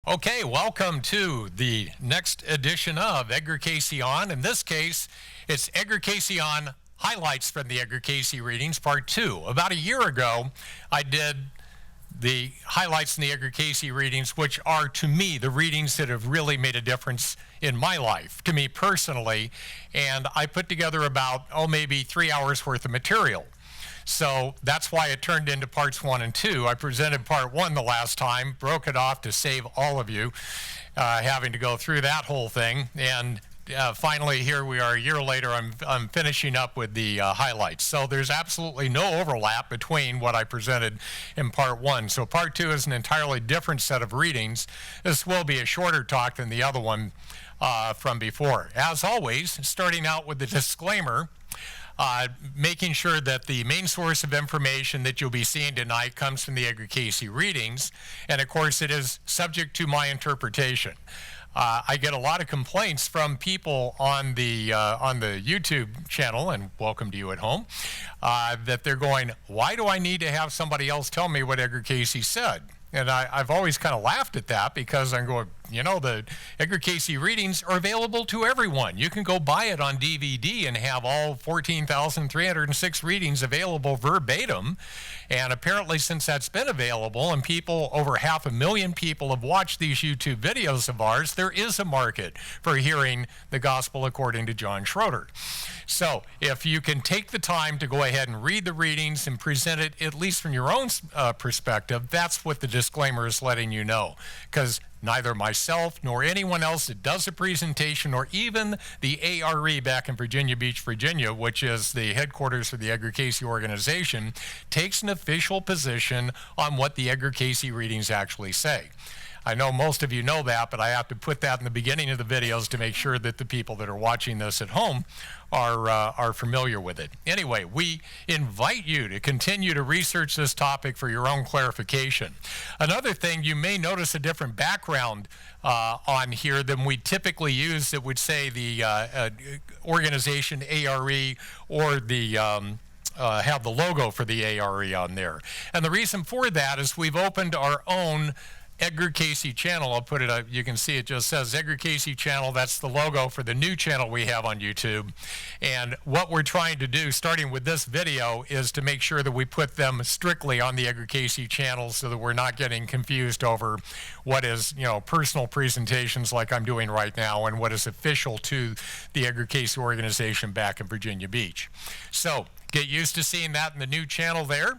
Okay, welcome to the next edition of Edgar Cayce On. In this case, it's Edgar Cayce On Highlights from the Edgar Cayce Readings, Part 2. About a year ago, I did the highlights in the Edgar Cayce Readings, which are, to me, the readings that have really made a difference in my life, to me personally. And I put together about, maybe 3 hours worth of material. So that's why it turned into parts 1 and 2. I presented part 1 the last time, broke it off to save all of you having to go through that whole thing. And finally, here we are a year later, I'm finishing up with the highlights. So there's absolutely no overlap between what I presented in part 1. So part 2 is an entirely different set of readings. This will be a shorter talk than the other one from before. As always, starting out with the disclaimer, making sure that the main source of information that you'll be seeing tonight comes from the Edgar Cayce Readings, and of course it is subject to my interpretation. I get a lot of complaints from people on the YouTube channel, and welcome to you at home, that they're going, why do I need to have somebody else tell me what Edgar Cayce said? And I've always kind of laughed at that because I'm going, the Edgar Cayce Readings are available to everyone. You can go buy it on DVD and have all 14,306 readings available verbatim. And apparently, since that's been available and over 500,000 people have watched these YouTube videos of ours, there is a market for hearing the gospel according to John Schroeder. So if you can take the time to go ahead and read the readings and present it, at least from your own perspective, that's what the disclaimer is letting you know. Because neither myself nor anyone else that does a presentation, or even the ARE back in Virginia Beach, Virginia, which is the headquarters for the Edgar Cayce organization, takes an official position on what the Edgar Cayce Readings actually say. I know most of you know that, but I have to put that in the beginning of the videos to make sure that the people that are watching this at home are familiar with it. Anyway, we invite you to continue to research this topic for your own clarification. Another thing, you may notice a different background on here than we typically use that would say the organization ARE or the have the logo for the ARE on there. And the reason for that is we've opened our own Edgar Cayce Channel. I'll put it up. You can see it just says Edgar Cayce Channel. That's the logo for the new channel we have on YouTube. And what we're trying to do, starting with this video, is to make sure that we put them strictly on the Edgar Cayce Channel so that we're not getting confused over what is, personal presentations like I'm doing right now and what is official to the Edgar Cayce organization back in Virginia Beach. So get used to seeing that in the new channel there.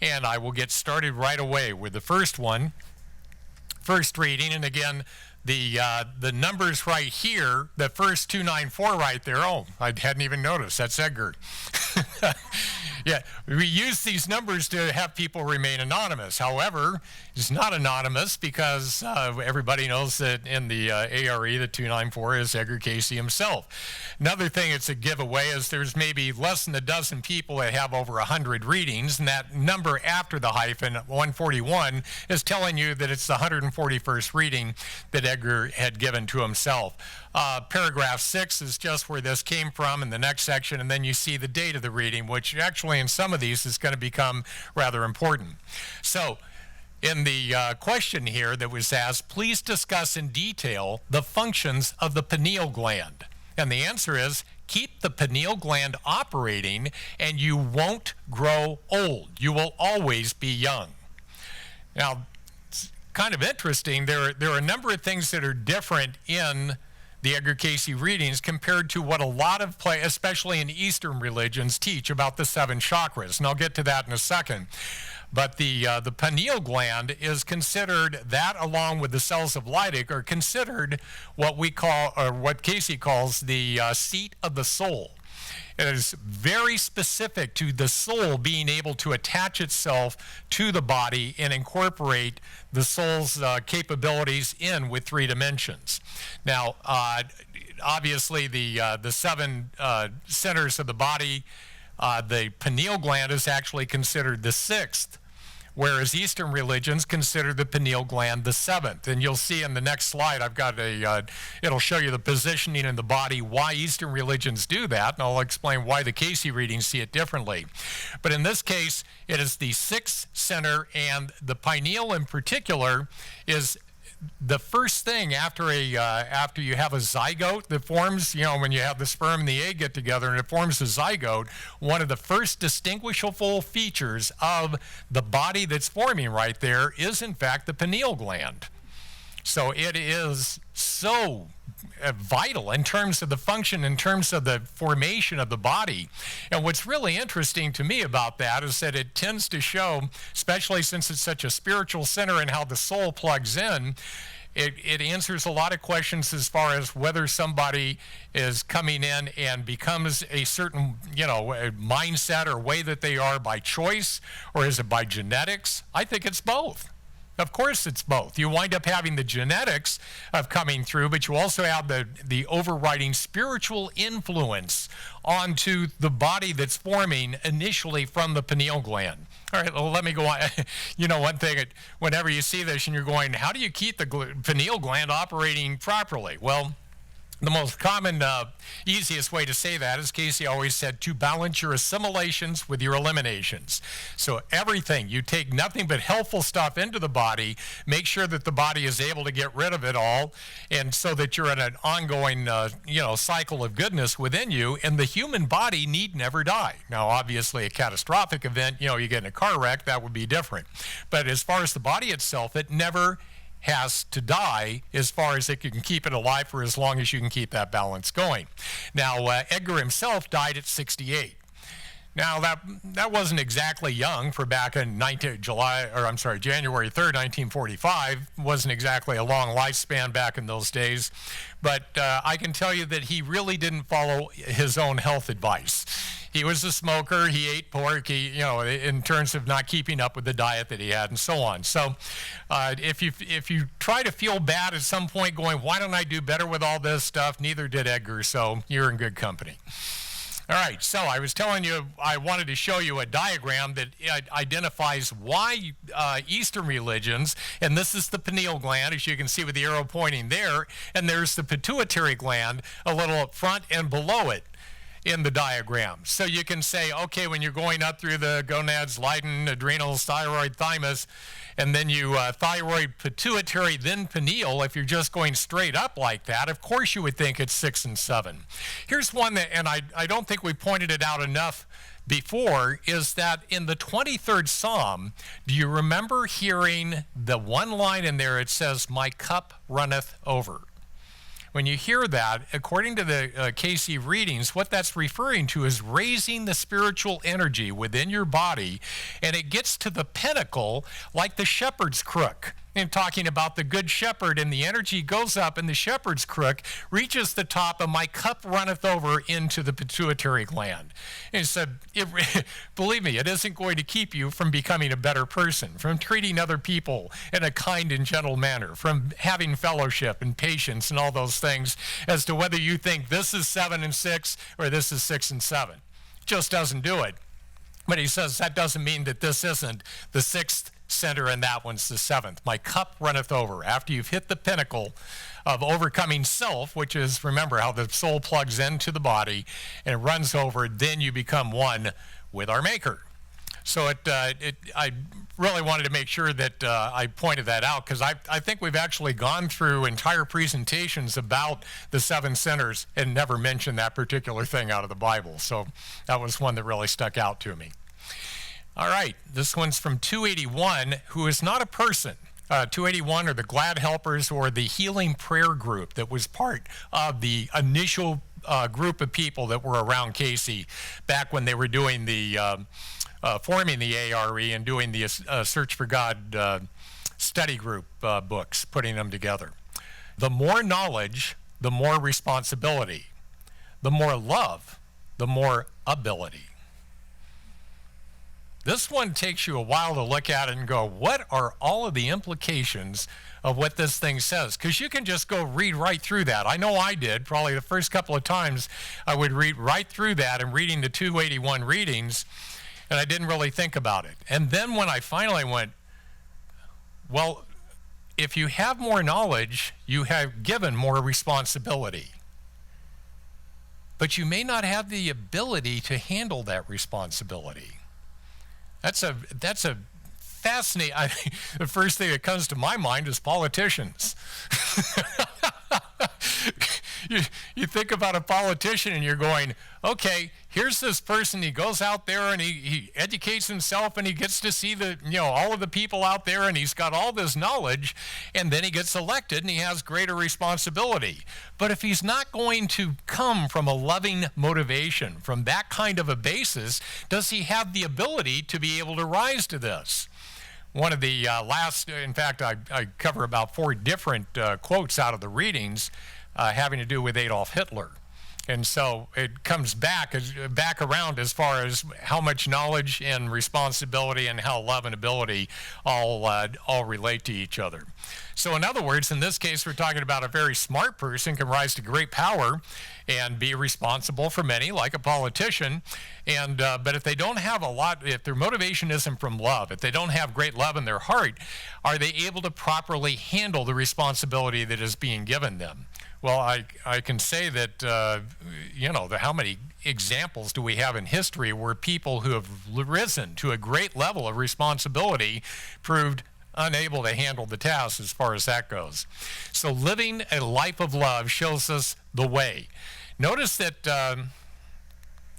And I will get started right away with the first one. First reading, and again, the numbers right here, the first 294 right there, I hadn't even noticed, that's Edgar. Yeah, we use these numbers to have people remain anonymous. However, it's not anonymous because everybody knows that in the ARE, the 294 is Edgar Cayce himself. Another thing it's a giveaway is there's maybe less than a dozen people that have over 100 readings, and that number after the hyphen, 141, is telling you that it's the 141st reading that Edgar had given to himself. Paragraph 6 is just where this came from in the next section, and then you see the date of the reading, which actually in some of these is going to become rather important. So, in the question here that was asked, please discuss in detail the functions of the pineal gland. And the answer is, keep the pineal gland operating and you won't grow old. You will always be young. Now, it's kind of interesting. There are a number of things that are different in the Edgar Cayce Readings compared to what a lot of especially in Eastern religions, teach about the 7 chakras. And I'll get to that in a second. But the pineal gland is considered, that along with the cells of Leydig, are considered what we call, or what Cayce calls, the seat of the soul. It is very specific to the soul being able to attach itself to the body and incorporate the soul's capabilities in with 3 dimensions. Now, obviously, the 7 centers of the body, the pineal gland is actually considered the 6th, whereas Eastern religions consider the pineal gland the 7th. And you'll see in the next slide, I've got it'll show you the positioning in the body, why Eastern religions do that, and I'll explain why the Cayce readings see it differently. But in this case, it is the 6th center, and the pineal in particular is the first thing after you have a zygote that forms, when you have the sperm and the egg get together and it forms a zygote, one of the first distinguishable features of the body that's forming right there is, in fact, the pineal gland. So it is so vital in terms of the function, in terms of the formation of the body. And what's really interesting to me about that is that it tends to show, especially since it's such a spiritual center and how the soul plugs in, it answers a lot of questions as far as whether somebody is coming in and becomes a certain, mindset or way that they are by choice, or is it by genetics? I think it's both. Of course it's both. You wind up having the genetics of coming through, but you also have the overriding spiritual influence onto the body that's forming initially from the pineal gland. All right, well, let me go on. One thing, whenever you see this and you're going, how do you keep the pineal gland operating properly? Well, the most common, easiest way to say that, as Cayce always said, to balance your assimilations with your eliminations. So everything, you take nothing but helpful stuff into the body, make sure that the body is able to get rid of it all, and so that you're in an ongoing, cycle of goodness within you, and the human body need never die. Now, obviously, a catastrophic event, you get in a car wreck, that would be different. But as far as the body itself, it never has to die as far as it can keep it alive for as long as you can keep that balance going. Now, Edgar himself died at 68. Now, that wasn't exactly young for back in January 3rd, 1945. Wasn't exactly a long lifespan back in those days. But I can tell you that he really didn't follow his own health advice. He was a smoker. He ate pork. In terms of not keeping up with the diet that he had, and so on. So, if you try to feel bad at some point, going, "Why don't I do better with all this stuff?" Neither did Edgar. So you're in good company. All right. So I was telling you I wanted to show you a diagram that identifies why Eastern religions, and this is the pineal gland, as you can see with the arrow pointing there, and there's the pituitary gland a little up front and below it in the diagram. So you can say, okay, when you're going up through the gonads, Leiden, adrenals, thyroid, thymus, and then you thyroid, pituitary, then pineal, if you're just going straight up like that, of course you would think it's 6 and 7. Here's one that, and I don't think we pointed it out enough before, is that in the 23rd Psalm, do you remember hearing the one line in there? It says, "My cup runneth over." When you hear that, according to the Cayce readings, what that's referring to is raising the spiritual energy within your body, and it gets to the pinnacle like the shepherd's crook. And talking about the good shepherd, and the energy goes up, and the shepherd's crook reaches the top, and my cup runneth over into the pituitary gland. And he said, believe me, it isn't going to keep you from becoming a better person, from treating other people in a kind and gentle manner, from having fellowship and patience and all those things, as to whether you think this is 7 and 6 or this is 6 and 7. Just doesn't do it. But he says that doesn't mean that this isn't the 6th center and that one's the 7th. My cup runneth over. After you've hit the pinnacle of overcoming self, which is, remember, how the soul plugs into the body and it runs over, then you become one with our Maker. So I really wanted to make sure that I pointed that out, because I think we've actually gone through entire presentations about the 7 centers and never mentioned that particular thing out of the Bible. So that was one that really stuck out to me. All right, this one's from 281, who is not a person. 281 are the Glad Helpers, or the Healing Prayer Group that was part of the initial group of people that were around Cayce back when they were doing the forming the ARE and doing the Search for God study group books, putting them together. The more knowledge, the more responsibility. The more love, the more ability. This one takes you a while to look at it and go, what are all of the implications of what this thing says? Because you can just go read right through that. I know I did. Probably the first couple of times I would read right through that and reading the 281 readings, and I didn't really think about it. And then when I finally went, well, if you have more knowledge, you have given more responsibility. But you may not have the ability to handle that responsibility. That's a fascinating. The first thing that comes to my mind is politicians. You think about a politician and you're going, okay, here's this person, he goes out there and he educates himself and he gets to see all of the people out there and he's got all this knowledge, and then he gets elected and he has greater responsibility. But if he's not going to come from a loving motivation, from that kind of a basis, does he have the ability to be able to rise to this? One of the last, in fact, I cover about 4 different quotes out of the readings having to do with Adolf Hitler. And so it comes back around as far as how much knowledge and responsibility and how love and ability all relate to each other. So in other words, in this case, we're talking about a very smart person can rise to great power and be responsible for many, like a politician. And but if they don't have if their motivation isn't from love, if they don't have great love in their heart, are they able to properly handle the responsibility that is being given them? Well, I can say that, how many examples do we have in history where people who have risen to a great level of responsibility proved unable to handle the task as far as that goes. So living a life of love shows us the way. Notice that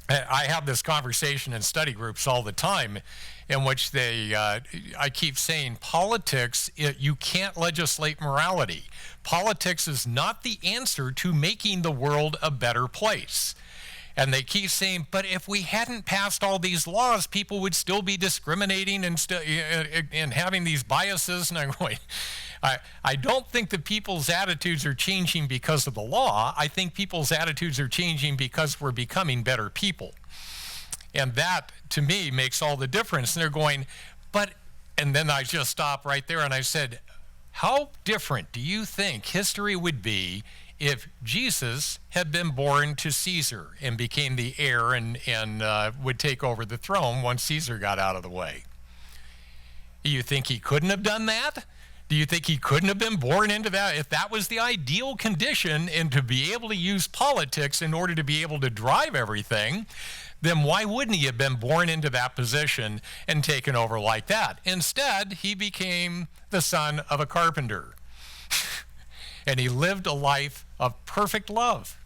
I have this conversation in study groups all the time in which I keep saying politics, you can't legislate morality. Politics is not the answer to making the world a better place. And they keep saying, but if we hadn't passed all these laws, people would still be discriminating and having these biases. And I'm going, I don't think that people's attitudes are changing because of the law. I think people's attitudes are changing because we're becoming better people. And that, to me, makes all the difference. And they're going, and then I just stopped right there and I said, how different do you think history would be if Jesus had been born to Caesar and became the heir and would take over the throne once Caesar got out of the way? Do you think he couldn't have done that? Do you think he couldn't have been born into that? If that was the ideal condition and to be able to use politics in order to be able to drive everything, then why wouldn't he have been born into that position and taken over like that? Instead, he became the son of a carpenter. And he lived a life of perfect love.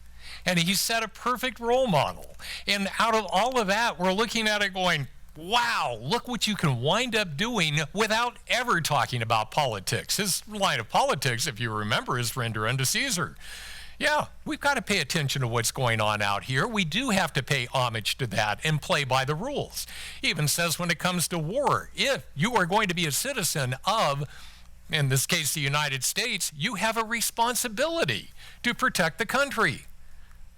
And he set a perfect role model. And out of all of that, we're looking at it going, wow, look what you can wind up doing without ever talking about politics. His line of politics, if you remember, is render unto Caesar. Yeah, we've got to pay attention to what's going on out here. We do have to pay homage to that and play by the rules. He even says when it comes to war, if you are going to be a citizen of, in this case, the United States, you have a responsibility to protect the country.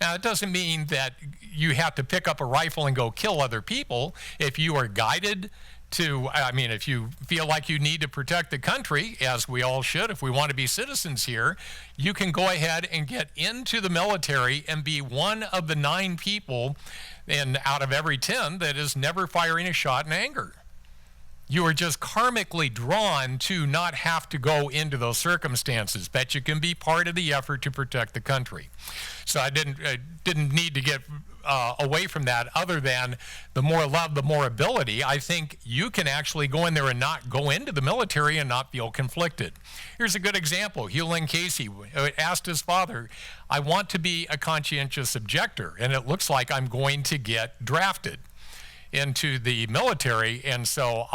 Now, it doesn't mean that you have to pick up a rifle and go kill other people. If you are guided if you feel like you need to protect the country, as we all should if we want to be citizens here, you can go ahead and get into the military and be one of the 9 people out of every 10 that is never firing a shot in anger. You are just karmically drawn to not have to go into those circumstances, but you can be part of the effort to protect the country. So I didn't need to get away from that, other than the more love, the more ability. I think you can actually go in there and not go into the military and not feel conflicted. Here's a good example. Edgar Cayce asked his father, I want to be a conscientious objector, and it looks like I'm going to get drafted into the military, and so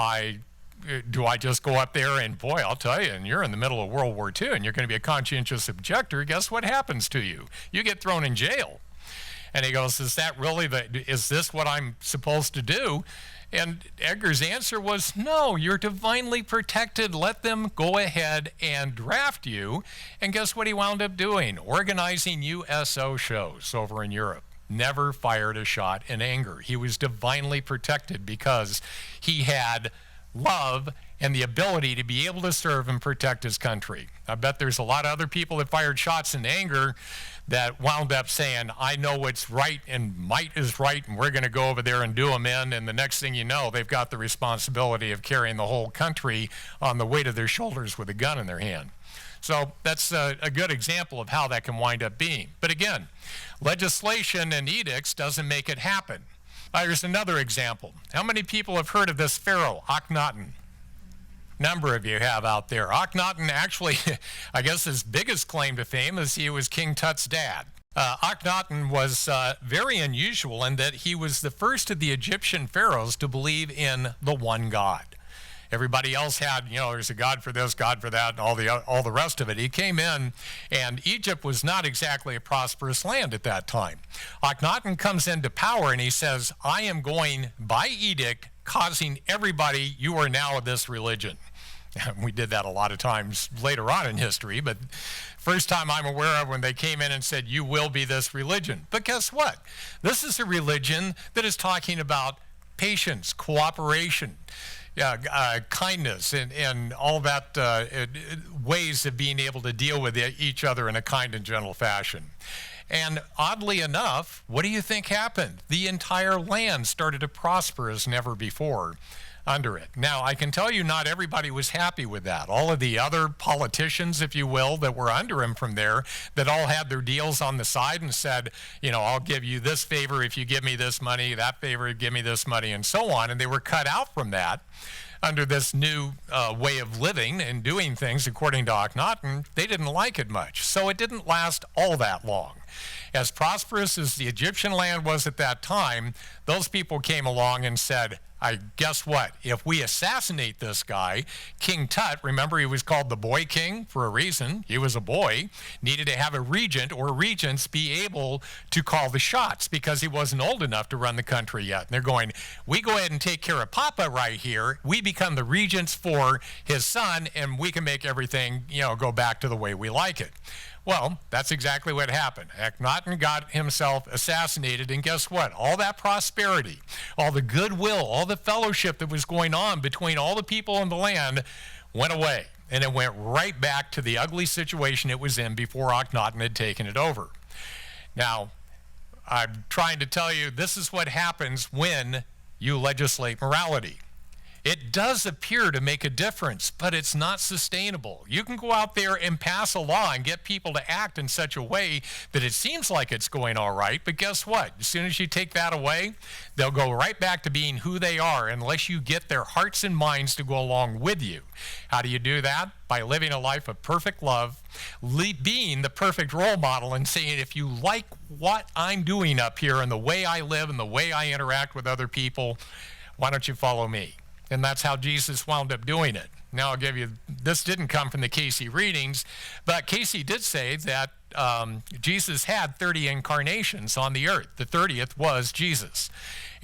do I just go up there and, boy, I'll tell you, and you're in the middle of World War II and you're going to be a conscientious objector, guess what happens to you? You get thrown in jail. And he goes, is this what I'm supposed to do? And Edgar's answer was, no, you're divinely protected. Let them go ahead and draft you. And guess what he wound up doing? Organizing USO shows over in Europe. Never fired a shot in anger. He was divinely protected because he had love and the ability to be able to serve and protect his country. I bet there's a lot of other people that fired shots in anger that wound up saying, I know what's right and might is right, and we're going to go over there and do them in, and the next thing you know, they've got the responsibility of carrying the whole country on the weight of their shoulders with a gun in their hand. So that's a good example of how that can wind up being. But again, legislation and edicts doesn't make it happen. Here's another example. How many people have heard of this Pharaoh Akhenaton? number of you have out there. Akhenaton actually, I guess his biggest claim to fame is he was King Tut's dad. Akhenaton was very unusual in that he was the first of the Egyptian pharaohs to believe in the one God. Everybody else had, there's a God for this, God for that, and all the rest of it. He came in, and Egypt was not exactly a prosperous land at that time. Akhenaton comes into power, and he says, I am going, by edict, causing everybody, you are now of this religion. We did that a lot of times later on in history, but first time I'm aware of when they came in and said, you will be this religion. But guess what? This is a religion that is talking about patience, cooperation, kindness, and all that ways of being able to deal with each other in a kind and gentle fashion. And oddly enough, what do you think happened? The entire land started to prosper as never before under it. Now, I can tell you not everybody was happy with that. All of the other politicians, if you will, that were under him from there, that all had their deals on the side and said, I'll give you this favor if you give me this money, that favor, give me this money, and so on. And they were cut out from that under this new way of living and doing things according to Akhenaton. They didn't like it much. So it didn't last all that long. As prosperous as the Egyptian land was at that time, those people came along and said, guess what? If we assassinate this guy, King Tut, remember he was called the boy king for a reason. He was a boy, needed to have a regent or regents be able to call the shots because he wasn't old enough to run the country yet. And they're going, we go ahead and take care of Papa right here. We become the regents for his son, and we can make everything, go back to the way we like it. Well, that's exactly what happened. Akhenaton got himself assassinated, and guess what? All that prosperity, all the goodwill, all the fellowship that was going on between all the people in the land went away, and it went right back to the ugly situation it was in before Akhenaton had taken it over. Now, I'm trying to tell you, this is what happens when you legislate morality. It does appear to make a difference, but it's not sustainable. You can go out there and pass a law and get people to act in such a way that it seems like it's going all right, but guess what? As soon as you take that away, they'll go right back to being who they are unless you get their hearts and minds to go along with you. How do you do that? By living a life of perfect love, being the perfect role model and saying, if you like what I'm doing up here and the way I live and the way I interact with other people, why don't you follow me? And that's how Jesus wound up doing it. Now I'll give you, this didn't come from the Cayce readings, but Cayce did say that Jesus had 30 incarnations on the earth. The 30th was Jesus.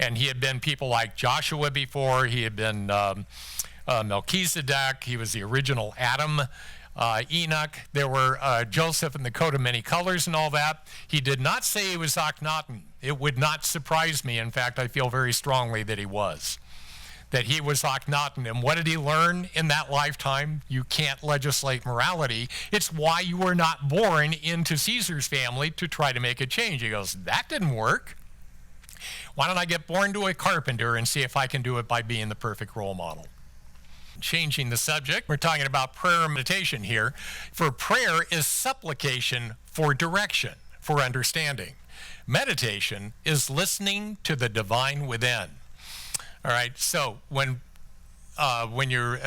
And he had been people like Joshua before. He had been Melchizedek. He was the original Adam. Enoch. There were Joseph in the coat of many colors and all that. He did not say he was Akhenaton. It would not surprise me. In fact, I feel very strongly that he was. That he was Akhenaton. And what did he learn in that lifetime? You can't legislate morality. It's why you were not born into Caesar's family to try to make a change. He goes, that didn't work. Why don't I get born to a carpenter and see if I can do it by being the perfect role model? Changing the subject, we're talking about prayer and meditation here. For prayer is supplication for direction, for understanding. Meditation is listening to the divine within. All right, so when you're,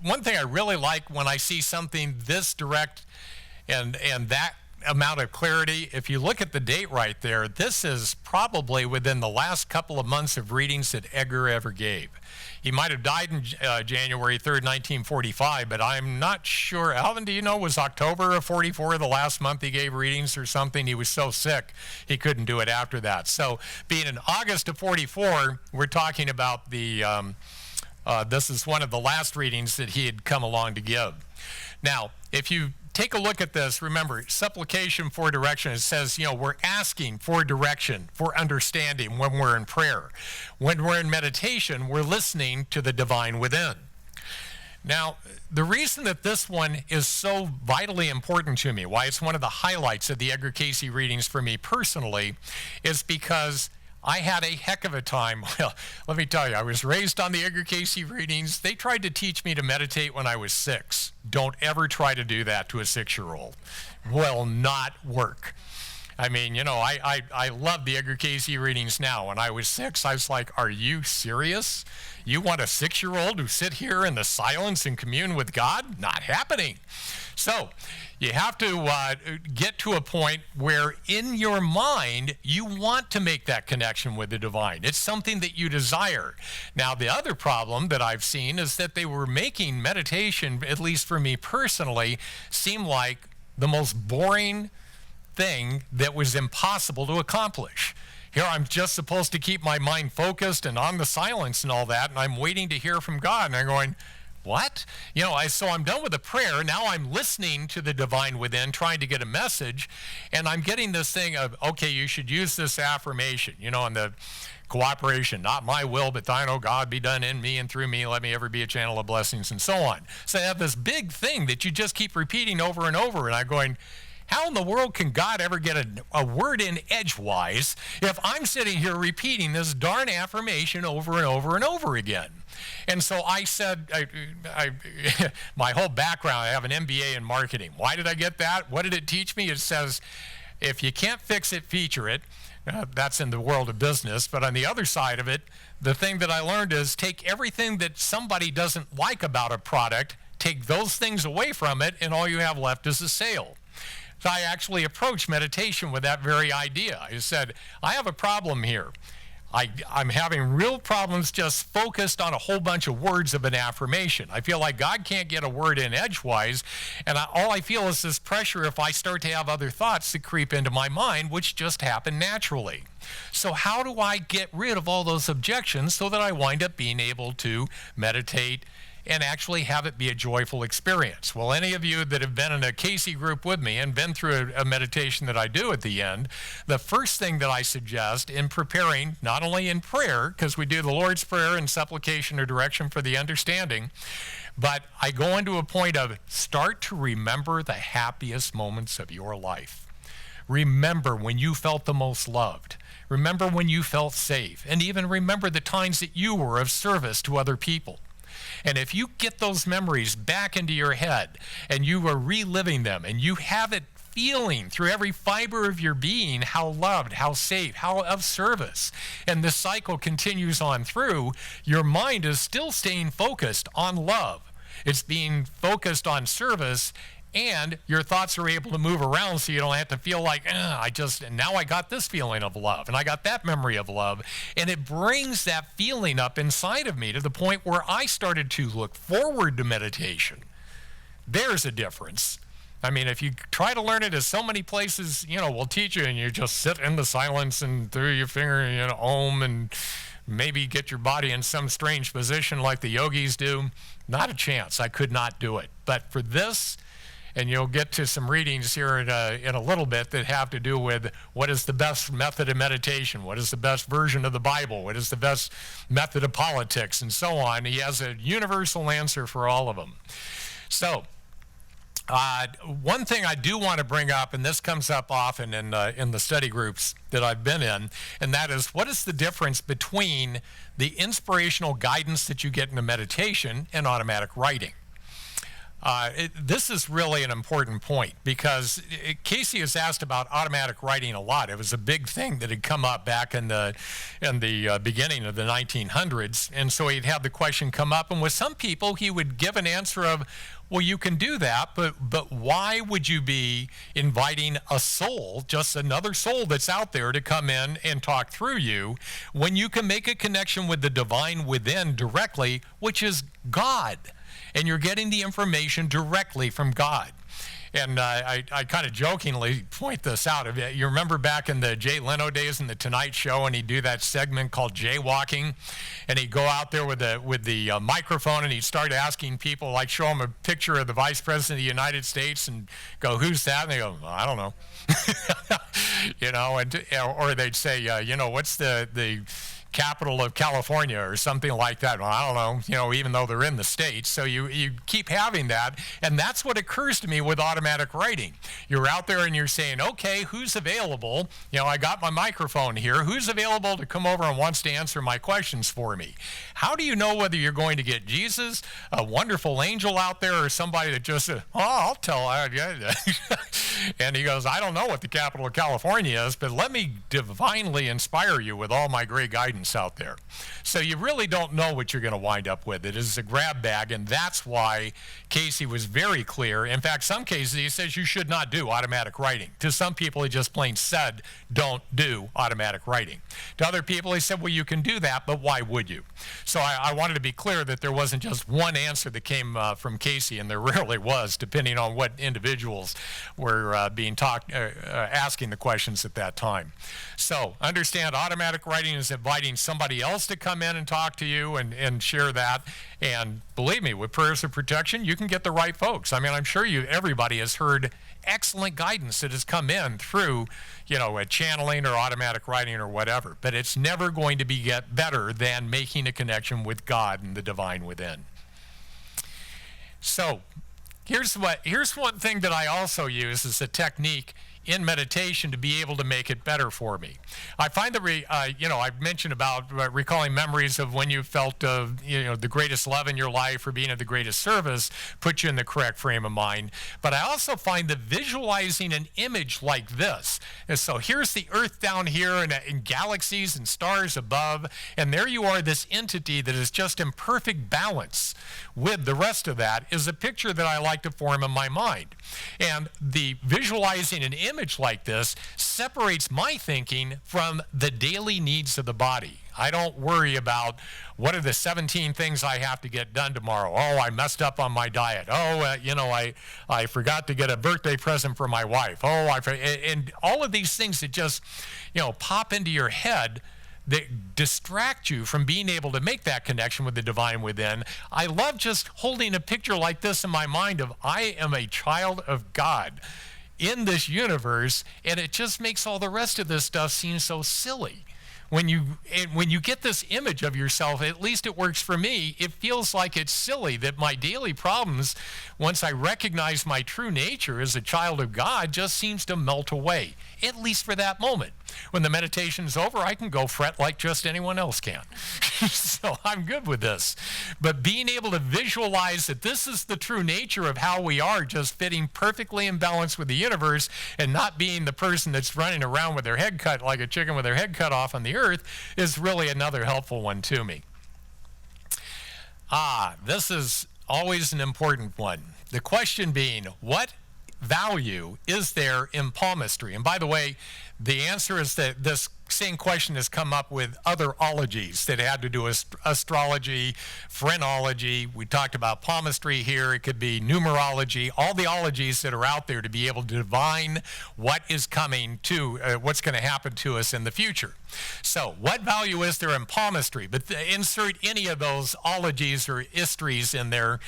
one thing I really like when I see something this direct and that amount of clarity, if you look at the date right there, this is probably within the last couple of months of readings that Edgar ever gave. He might have died in January 3rd, 1945, but I'm not sure. Alvin, do you know, was October of 44 the last month he gave readings or something? He was so sick he couldn't do it after that. So being in August of 44, we're talking about the, this is one of the last readings that he had come along to give. Now, if you take a look at this, remember, supplication for direction, it says, we're asking for direction, for understanding when we're in prayer. When we're in meditation, we're listening to the divine within. Now, the reason that this one is so vitally important to me, why it's one of the highlights of the Edgar Cayce readings for me personally, is because I had a heck of a time. Well, let me tell you, I was raised on the Edgar Cayce readings. They tried to teach me to meditate when I was 6. Don't ever try to do that to a 6-year-old. Will not work. I mean, I love the Edgar Cayce readings now. When I was 6, I was like, are you serious? You want a 6-year-old to sit here in the silence and commune with God? Not happening. So you have to get to a point where in your mind you want to make that connection with the divine. It's something that you desire. Now, the other problem that I've seen is that they were making meditation, at least for me personally, seem like the most boring thing that was impossible to accomplish. Here I'm just supposed to keep my mind focused and on the silence and all that, and I'm waiting to hear from God, and I'm going, what? So I'm done with the prayer. Now I'm listening to the divine within, trying to get a message, and I'm getting this thing of, okay, you should use this affirmation, and the cooperation, not my will, but thine, O God, be done in me and through me. Let me ever be a channel of blessings, and so on. So I have this big thing that you just keep repeating over and over, and I'm going, how in the world can God ever get a word in edgewise if I'm sitting here repeating this darn affirmation over and over and over again? And so I said, my whole background, I have an MBA in marketing. Why did I get that? What did it teach me? It says, if you can't fix it, feature it. That's in the world of business. But on the other side of it, the thing that I learned is take everything that somebody doesn't like about a product, take those things away from it, and all you have left is a sale. So I actually approached meditation with that very idea. I said, I have a problem here. I'm having real problems just focused on a whole bunch of words of an affirmation. I feel like God can't get a word in edgewise, and all I feel is this pressure if I start to have other thoughts that creep into my mind, which just happen naturally. So how do I get rid of all those objections so that I wind up being able to meditate and actually have it be a joyful experience? Well, any of you that have been in a Cayce group with me and been through a meditation that I do at the end, the first thing that I suggest in preparing, not only in prayer, because we do the Lord's Prayer and supplication or direction for the understanding, but I go into a point of start to remember the happiest moments of your life. Remember when you felt the most loved. Remember when you felt safe. And even remember the times that you were of service to other people. And if you get those memories back into your head and you are reliving them and you have it feeling through every fiber of your being how loved, how safe, how of service, and the cycle continues on through, your mind is still staying focused on love. It's being focused on service, and your thoughts are able to move around so you don't have to feel like, now I got this feeling of love, and I got that memory of love. And it brings that feeling up inside of me to the point where I started to look forward to meditation. There's a difference. I mean, if you try to learn it, as so many places, will teach you, and you just sit in the silence and through your finger, Om, and maybe get your body in some strange position like the yogis do. Not a chance. I could not do it. But for this, and you'll get to some readings here in a little bit that have to do with what is the best method of meditation, what is the best version of the Bible, what is the best method of politics, and so on. He has a universal answer for all of them. So one thing I do want to bring up, and this comes up often in the study groups that I've been in, and that is, what is the difference between the inspirational guidance that you get in a meditation and automatic writing? This is really an important point because Cayce is asked about automatic writing a lot. It was a big thing that had come up back in the beginning of the 1900s, and so he'd have the question come up, and with some people he would give an answer of, well, you can do that, but why would you be inviting a soul, just another soul that's out there, to come in and talk through you when you can make a connection with the divine within directly, which is God? And you're getting the information directly from God. And I kind of jokingly point this out. You remember back in the Jay Leno days in the Tonight Show, and he'd do that segment called Jaywalking, and he'd go out there with the microphone, and he'd start asking people, like show them a picture of the Vice President of the United States, and go, "Who's that?" And they go, "I don't know." Or they'd say, "What's the capital of California," or something like that. Well, I don't know, even though they're in the States. So you keep having that, and that's what occurs to me with automatic writing. You're out there and you're saying, okay, who's available? I got my microphone here. Who's available to come over and wants to answer my questions for me? How do you know whether you're going to get Jesus, a wonderful angel out there, or somebody that just, I'll tell. And he goes, I don't know what the capital of California is, but let me divinely inspire you with all my great guidance out there. So you really don't know what you're going to wind up with. It is a grab bag, and that's why Cayce was very clear. In fact, some cases he says you should not do automatic writing. To some people, he just plain said, don't do automatic writing. To other people, he said, well, you can do that, but why would you? So I wanted to be clear that there wasn't just one answer that came from Cayce, and there rarely was, depending on what individuals were asking the questions at that time. So understand, automatic writing is inviting somebody else to come in and talk to you and share that. And believe me, with prayers of protection, you can get the right folks. I mean, I'm sure everybody has heard excellent guidance that has come in through, a channeling or automatic writing or whatever. But it's never going to get better than making a connection with God and the divine within. So here's one thing that I also use as a technique in meditation to be able to make it better for me. I find that, I've mentioned about recalling memories of when you felt, the greatest love in your life or being of the greatest service put you in the correct frame of mind. But I also find that visualizing an image like this, and so here's the earth down here and galaxies and stars above, and there you are, this entity that is just in perfect balance with the rest of that, is a picture that I like to form in my mind. And the visualizing an image like this separates my thinking from the daily needs of the body. I don't worry about what are the 17 things I have to get done tomorrow. Oh, I messed up on my diet. Oh, I forgot to get a birthday present for my wife. Oh, and all of these things that just, pop into your head that distract you from being able to make that connection with the divine within. I love just holding a picture like this in my mind of I am a child of God in this universe, and it just makes all the rest of this stuff seem so silly. When you get this image of yourself, at least it works for me, it feels like it's silly that my daily problems, once I recognize my true nature as a child of God, just seems to melt away, at least for that moment. When the meditation's over, I can go fret like just anyone else can. So I'm good with this. But being able to visualize that this is the true nature of how we are, just fitting perfectly in balance with the universe and not being the person that's running around with their head cut like a chicken with their head cut off on the earth, is really another helpful one to me. This is always an important one. The question being, what value is there in palmistry? And by the way, the answer is that this same question has come up with other ologies that had to do with astrology, phrenology. We talked about palmistry here. It could be numerology, all the ologies that are out there to be able to divine what is coming to, what's going to happen to us in the future. So what value is there in palmistry? But insert any of those ologies or histories in there,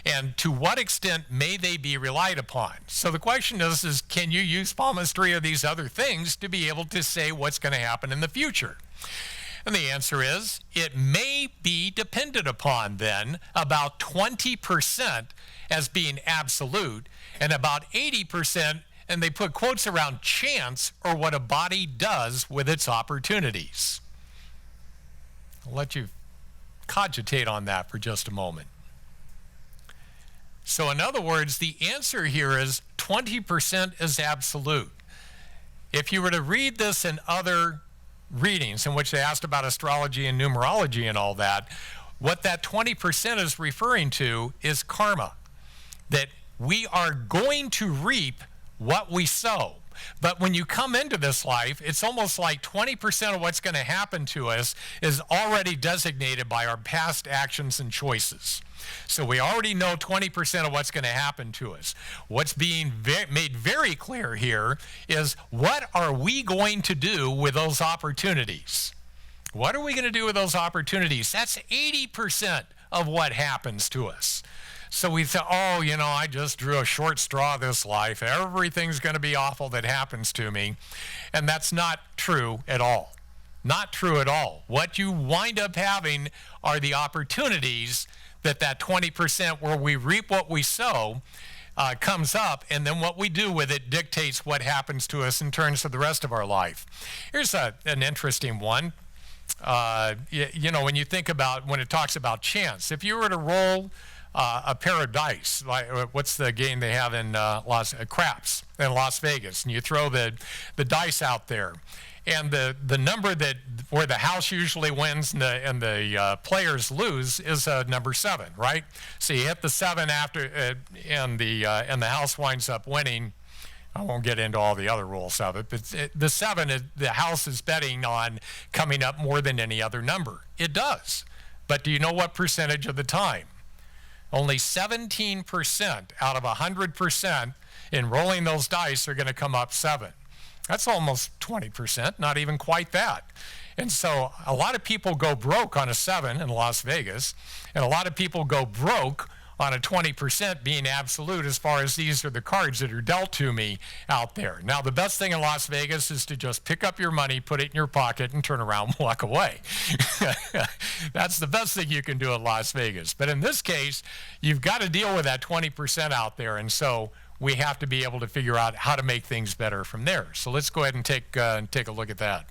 and to what extent may they be relied upon? So the question is can you use palmistry or these other things to be able to say what's going to happen in the future? And the answer is, it may be dependent upon then about 20% as being absolute, and about 80%, and they put quotes around chance, or what a body does with its opportunities. I'll let you cogitate on that for just a moment. So in other words, the answer here is 20% is absolute. If you were to read this in other readings in which they asked about astrology and numerology and all that, what that 20% is referring to is karma, that we are going to reap what we sow. But when you come into this life, it's almost like 20% of what's going to happen to us is already designated by our past actions and choices. So we already know 20% of what's going to happen to us. What's being made very clear here is, what are we going to do with those opportunities? What are we going to do with those opportunities? That's 80% of what happens to us. So we thought, I just drew a short straw this life. Everything's going to be awful that happens to me. And that's not true at all. Not true at all. What you wind up having are the opportunities that 20% where we reap what we sow comes up, and then what we do with it dictates what happens to us in terms of the rest of our life. Here's an interesting one. When you think about, when it talks about chance, if you were to roll a pair of dice. Like, what's the game they have in craps in Las Vegas? And you throw the dice out there. And the number that where the house usually wins and the players lose is number 7, right? So you hit the 7 after, and the house winds up winning. I won't get into all the other rules of it, but the 7 the house is betting on coming up more than any other number. It does, but do you know what percentage of the time? Only 17% out of 100% in rolling those dice are going to come up 7. That's almost 20%, not even quite that. And so a lot of people go broke on a 7 in Las Vegas, and a lot of people go broke on a 20% being absolute as far as these are the cards that are dealt to me out there. Now, the best thing in Las Vegas is to just pick up your money, put it in your pocket, and turn around and walk away. That's the best thing you can do in Las Vegas. But in this case, you've got to deal with that 20% out there, and so we have to be able to figure out how to make things better from there. So let's go ahead and take a look at that.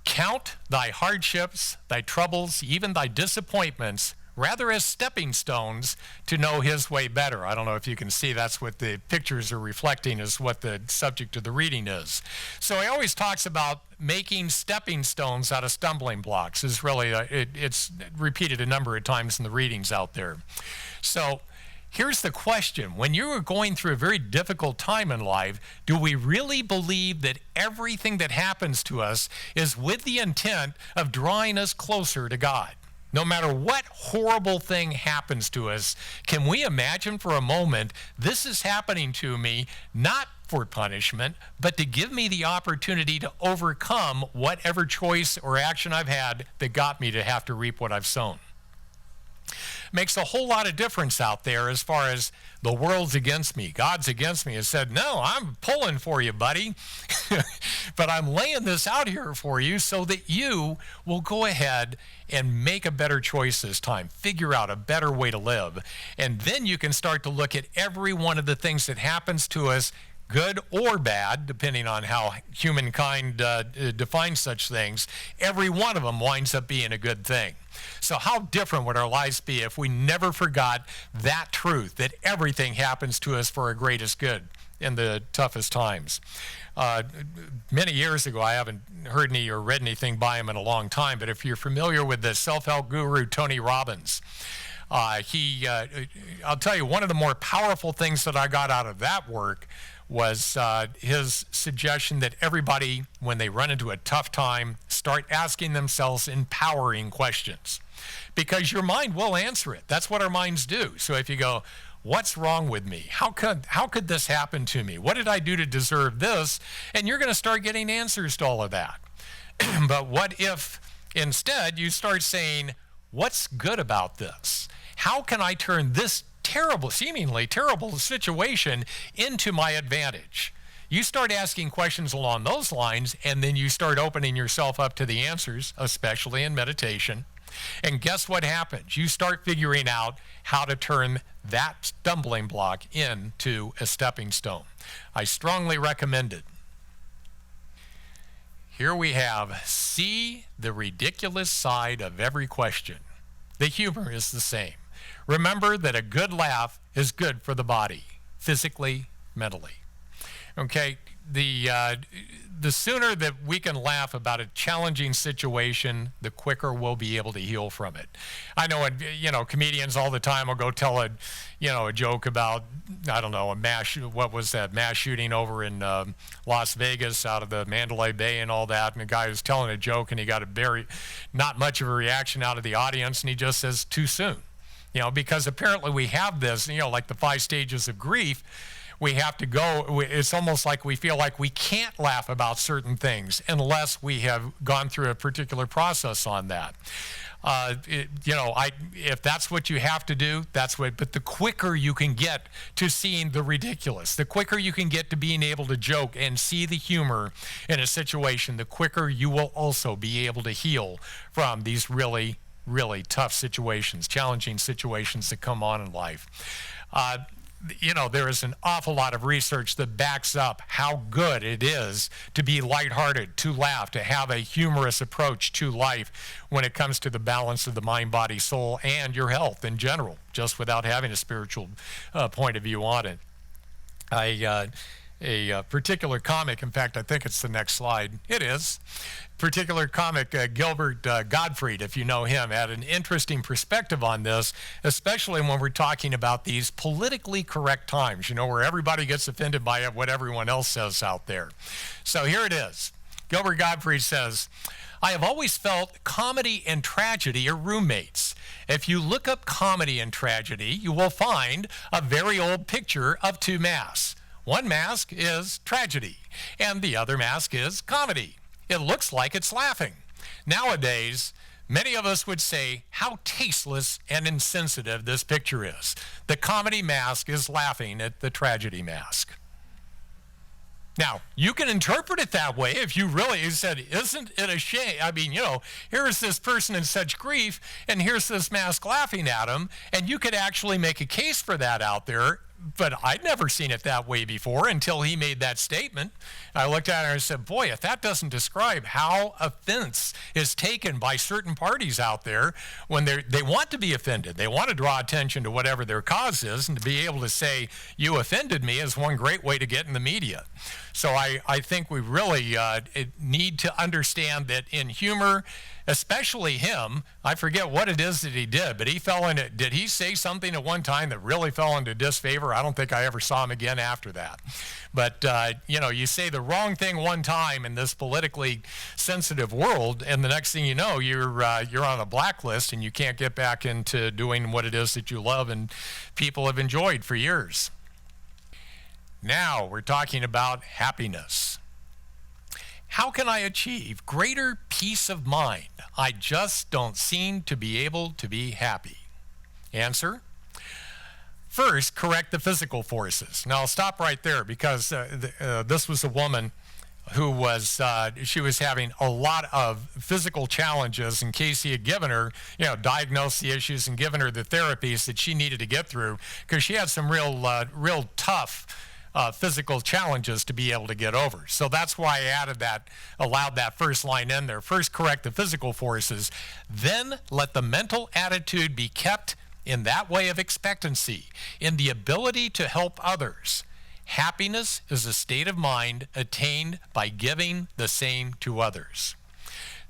Count thy hardships, thy troubles, even thy disappointments, rather as stepping stones to know his way better. I don't know if you can see, that's what the pictures are reflecting, is what the subject of the reading is. So he always talks about making stepping stones out of stumbling blocks. Is really it's repeated a number of times in the readings out there. So here's the question. When you are going through a very difficult time in life, do we really believe that everything that happens to us is with the intent of drawing us closer to God? No matter what horrible thing happens to us, can we imagine for a moment, this is happening to me not for punishment, but to give me the opportunity to overcome whatever choice or action I've had that got me to have to reap what I've sown? Makes a whole lot of difference out there as far as the world's against me, God's against me. Has said, no, I'm pulling for you, buddy, but I'm laying this out here for you so that you will go ahead and make a better choice this time, figure out a better way to live. And then you can start to look at every one of the things that happens to us, good or bad, depending on how humankind defines such things. Every one of them winds up being a good thing. So how different would our lives be if we never forgot that truth, that everything happens to us for our greatest good in the toughest times? Many years ago, I haven't heard any or read anything by him in a long time, but if you're familiar with the self-help guru Tony Robbins, I'll tell you, one of the more powerful things that I got out of that work was his suggestion that everybody, when they run into a tough time, start asking themselves empowering questions, because your mind will answer it. That's what our minds do. So if you go, what's wrong with me? How could this happen to me? What did I do to deserve this? And you're going to start getting answers to all of that. But what if instead you start saying, what's good about this? How can I turn this seemingly terrible situation into my advantage? You start asking questions along those lines, and then you start opening yourself up to the answers, especially in meditation. And guess what happens? You start figuring out how to turn that stumbling block into a stepping stone. I strongly recommend it. Here we have, see the ridiculous side of every question. The humor is the same. Remember that a good laugh is good for the body, physically, mentally. Okay, the sooner that we can laugh about a challenging situation, the quicker we'll be able to heal from it. I know, comedians all the time will go tell a joke about, I don't know, mass shooting over in Las Vegas out of the Mandalay Bay and all that, and the guy was telling a joke and he got not much of a reaction out of the audience, and he just says, too soon. Because apparently we have this, like the 5 stages of grief, we have to go, it's almost like we feel like we can't laugh about certain things unless we have gone through a particular process on that. If that's what you have to do, but the quicker you can get to seeing the ridiculous, the quicker you can get to being able to joke and see the humor in a situation, the quicker you will also be able to heal from these really, really tough situations, challenging situations that come on in life. there is an awful lot of research that backs up how good it is to be lighthearted, to laugh, to have a humorous approach to life when it comes to the balance of the mind, body, soul, and your health in general, just without having a spiritual point of view on it. A particular comic, in fact, I think it's the next slide. It is. Particular comic, Gilbert Gottfried, if you know him, had an interesting perspective on this, especially when we're talking about these politically correct times, where everybody gets offended by what everyone else says out there. So here it is. Gilbert Gottfried says, I have always felt comedy and tragedy are roommates. If you look up comedy and tragedy, you will find a very old picture of two masks. One mask is tragedy, and the other mask is comedy. It looks like it's laughing. Nowadays, many of us would say how tasteless and insensitive this picture is. The comedy mask is laughing at the tragedy mask. Now, you can interpret it that way if you really said, isn't it a shame? I mean, here's this person in such grief, and here's this mask laughing at him, and you could actually make a case for that out there. But I'd never seen it that way before until he made that statement. I looked at it and I said, boy, if that doesn't describe how offense is taken by certain parties out there when they want to be offended. They want to draw attention to whatever their cause is, and to be able to say, you offended me, is one great way to get in the media. So I think we really need to understand that in humor, especially him, I forget what it is that he did, but he fell into, did he say something at one time that really fell into disfavor? I don't think I ever saw him again after that. But, you say the wrong thing one time in this politically sensitive world, and the next thing you know, you're on a blacklist and you can't get back into doing what it is that you love and people have enjoyed for years. Now we're talking about happiness. How can I achieve greater peace of mind? I just don't seem to be able to be happy. Answer: first, correct the physical forces. Now I'll stop right there because this was a woman who was, she was having a lot of physical challenges, and Cayce had given her, diagnosed the issues and given her the therapies that she needed to get through, because she had some real tough physical challenges to be able to get over. So that's why I allowed that first line in there. First, correct the physical forces, then let the mental attitude be kept in that way of expectancy, in the ability to help others. Happiness is a state of mind attained by giving the same to others.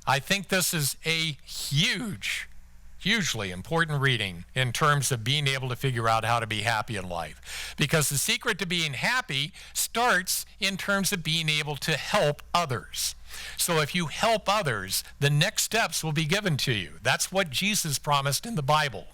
I think this is a hugely important reading in terms of being able to figure out how to be happy in life. Because the secret to being happy starts in terms of being able to help others. So if you help others, the next steps will be given to you. That's what Jesus promised in the Bible.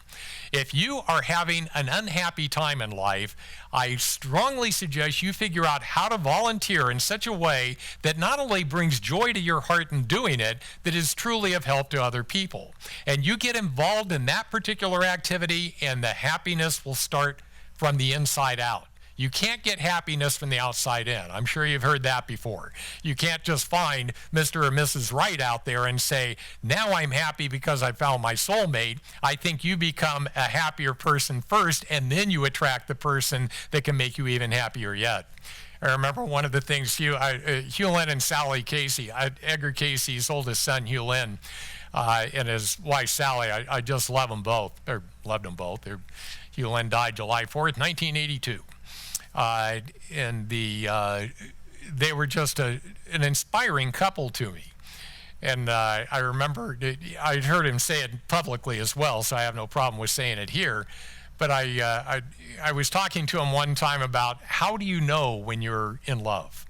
If you are having an unhappy time in life, I strongly suggest you figure out how to volunteer in such a way that not only brings joy to your heart in doing it, that is truly of help to other people. And you get involved in that particular activity, and the happiness will start from the inside out. You can't get happiness from the outside in. I'm sure you've heard that before. You can't just find Mr. or Mrs. Right out there and say, now I'm happy because I found my soulmate. I think you become a happier person first, and then you attract the person that can make you even happier yet. I remember one of the things, Hugh Lynn and Sally Cayce, Edgar Cayce's oldest son, Hugh Lynn, and his wife, Sally, I just love them both, or loved them both. Hugh Lynn died July 4th, 1982. And they were just an inspiring couple to me. And I remember, I'd heard him say it publicly as well, so I have no problem with saying it here. But I was talking to him one time about, how do you know when you're in love?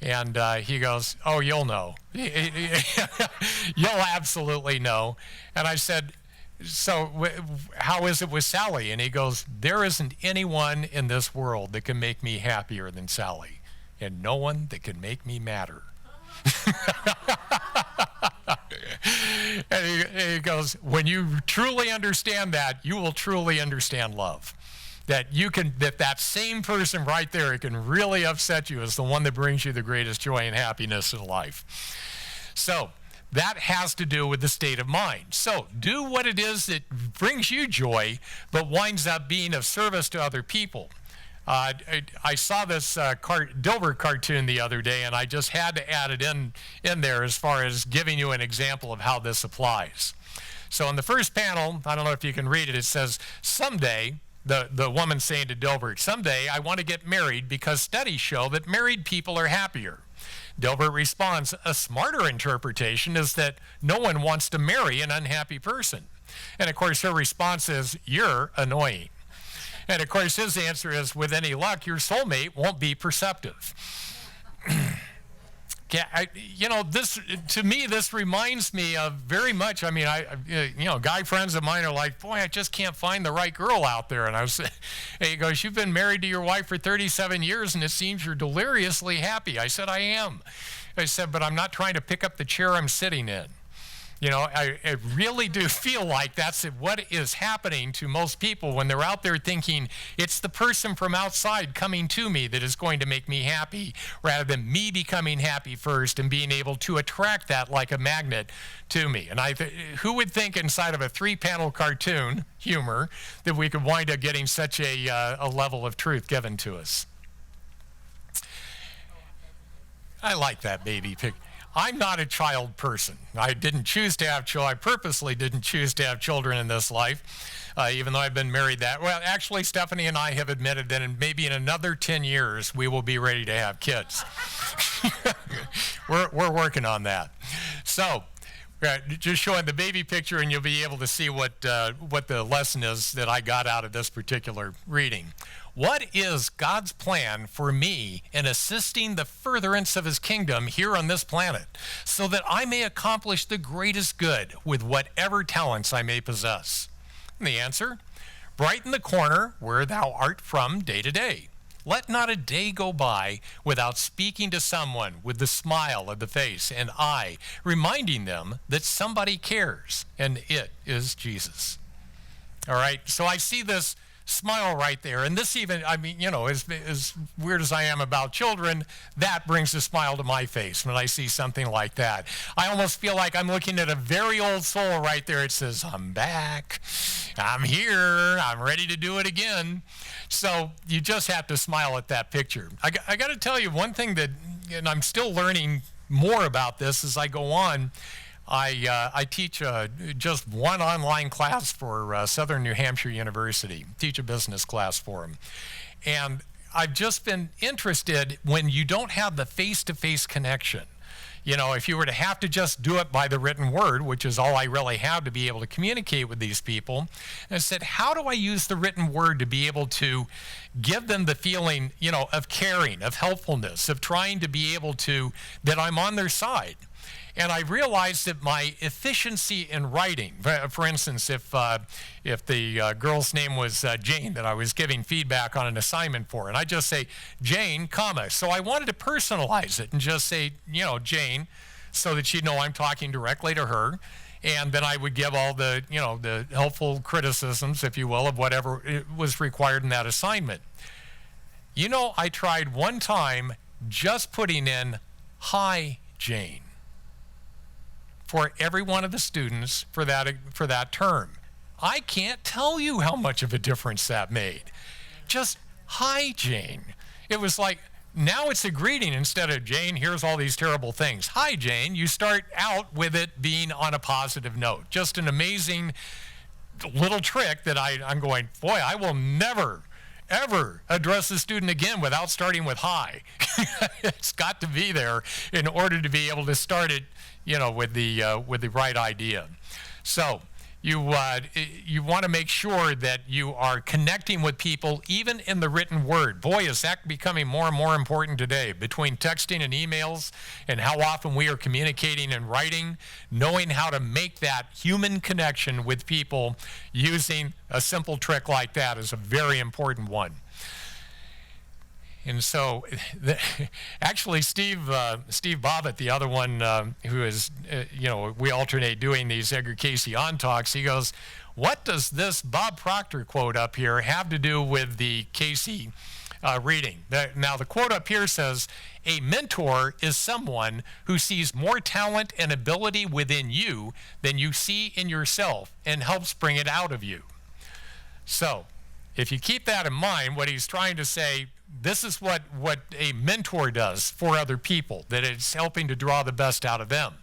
And he goes, oh, you'll know. You'll absolutely know. And I said, so how is it with Sally? And he goes, there isn't anyone in this world that can make me happier than Sally, and no one that can make me madder. And he goes, when you truly understand that, you will truly understand love. That that same person right there, it can really upset you, is the one that brings you the greatest joy and happiness in life. So that has to do with the state of mind. So do what it is that brings you joy, but winds up being of service to other people. I saw this Dilbert cartoon the other day, and I just had to add it in there as far as giving you an example of how this applies. So in the first panel, I don't know if you can read it, it says, someday, the woman saying to Dilbert, someday I want to get married because studies show that married people are happier. Dilbert responds, a smarter interpretation is that no one wants to marry an unhappy person. And of course her response is, you're annoying. And of course his answer is, with any luck, your soulmate won't be perceptive. Yeah, this, to me, this reminds me of very much, I mean, guy friends of mine are like, boy, I just can't find the right girl out there. And I was, he goes, you've been married to your wife for 37 years and it seems you're deliriously happy. I said, I am. I said, but I'm not trying to pick up the chair I'm sitting in. You know, I really do feel like that's what is happening to most people when they're out there thinking it's the person from outside coming to me that is going to make me happy, rather than me becoming happy first and being able to attract that like a magnet to me. And who would think inside of a 3-panel cartoon humor that we could wind up getting such a level of truth given to us? I like that baby picture. I'm not a child person. I didn't choose to have children. I purposely didn't choose to have children in this life, even though I've been married that. Well, actually, Stephanie and I have admitted that maybe in another 10 years, we will be ready to have kids. We're working on that. So, just showing the baby picture, and you'll be able to see what the lesson is that I got out of this particular reading. What is God's plan for me in assisting the furtherance of his kingdom here on this planet, so that I may accomplish the greatest good with whatever talents I may possess? And the answer, brighten the corner where thou art from day to day. Let not a day go by without speaking to someone with the smile of the face and eye, reminding them that somebody cares, and it is Jesus. All right, so I see this smile right there, and this even, I mean, you know, as weird as I am about children, that brings a smile to my face when I see something like that. I almost feel like I'm looking at a very old soul right there. It says, I'm back, I'm here, I'm ready to do it again. So you just have to smile at that picture. I got to tell you one thing that, and I'm still learning more about this as I go on. I teach just one online class for Southern New Hampshire University, teach a business class for them. And I've just been interested when you don't have the face-to-face connection. You know, if you were to have to just do it by the written word, which is all I really have to be able to communicate with these people, and I said, how do I use the written word to be able to give them the feeling, you know, of caring, of helpfulness, of trying to be able to, that I'm on their side? And I realized that my efficiency in writing, for instance, if the girl's name was Jane that I was giving feedback on an assignment for, and I just say, Jane, comma. So I wanted to personalize it and just say, you know, Jane, so that she'd know I'm talking directly to her. And then I would give all the, you know, the helpful criticisms, if you will, of whatever it was required in that assignment. You know, I tried one time just putting in, hi, Jane, for every one of the students for that term. I can't tell you how much of a difference that made. Just, hi, Jane. It was like, now it's a greeting instead of, Jane, here's all these terrible things. Hi, Jane. You start out with it being on a positive note. Just an amazing little trick that I'm going, boy, I will never, ever address the student again without starting with hi. It's got to be there in order to be able to start it, you know, with the right idea. So you want to make sure that you are connecting with people even in the written word. Boy, is that becoming more and more important today, between texting and emails and how often we are communicating and writing. Knowing how to make that human connection with people using a simple trick like that is a very important one. And so, actually, Steve Bobbitt, the other one who is, you know, we alternate doing these Edgar Cayce On Talks, he goes, what does this Bob Proctor quote up here have to do with the Cayce reading. Now, the quote up here says, "A mentor is someone who sees more talent and ability within you than you see in yourself and helps bring it out of you." So, if you keep that in mind, what he's trying to say, this is what a mentor does for other people, that it's helping to draw the best out of them.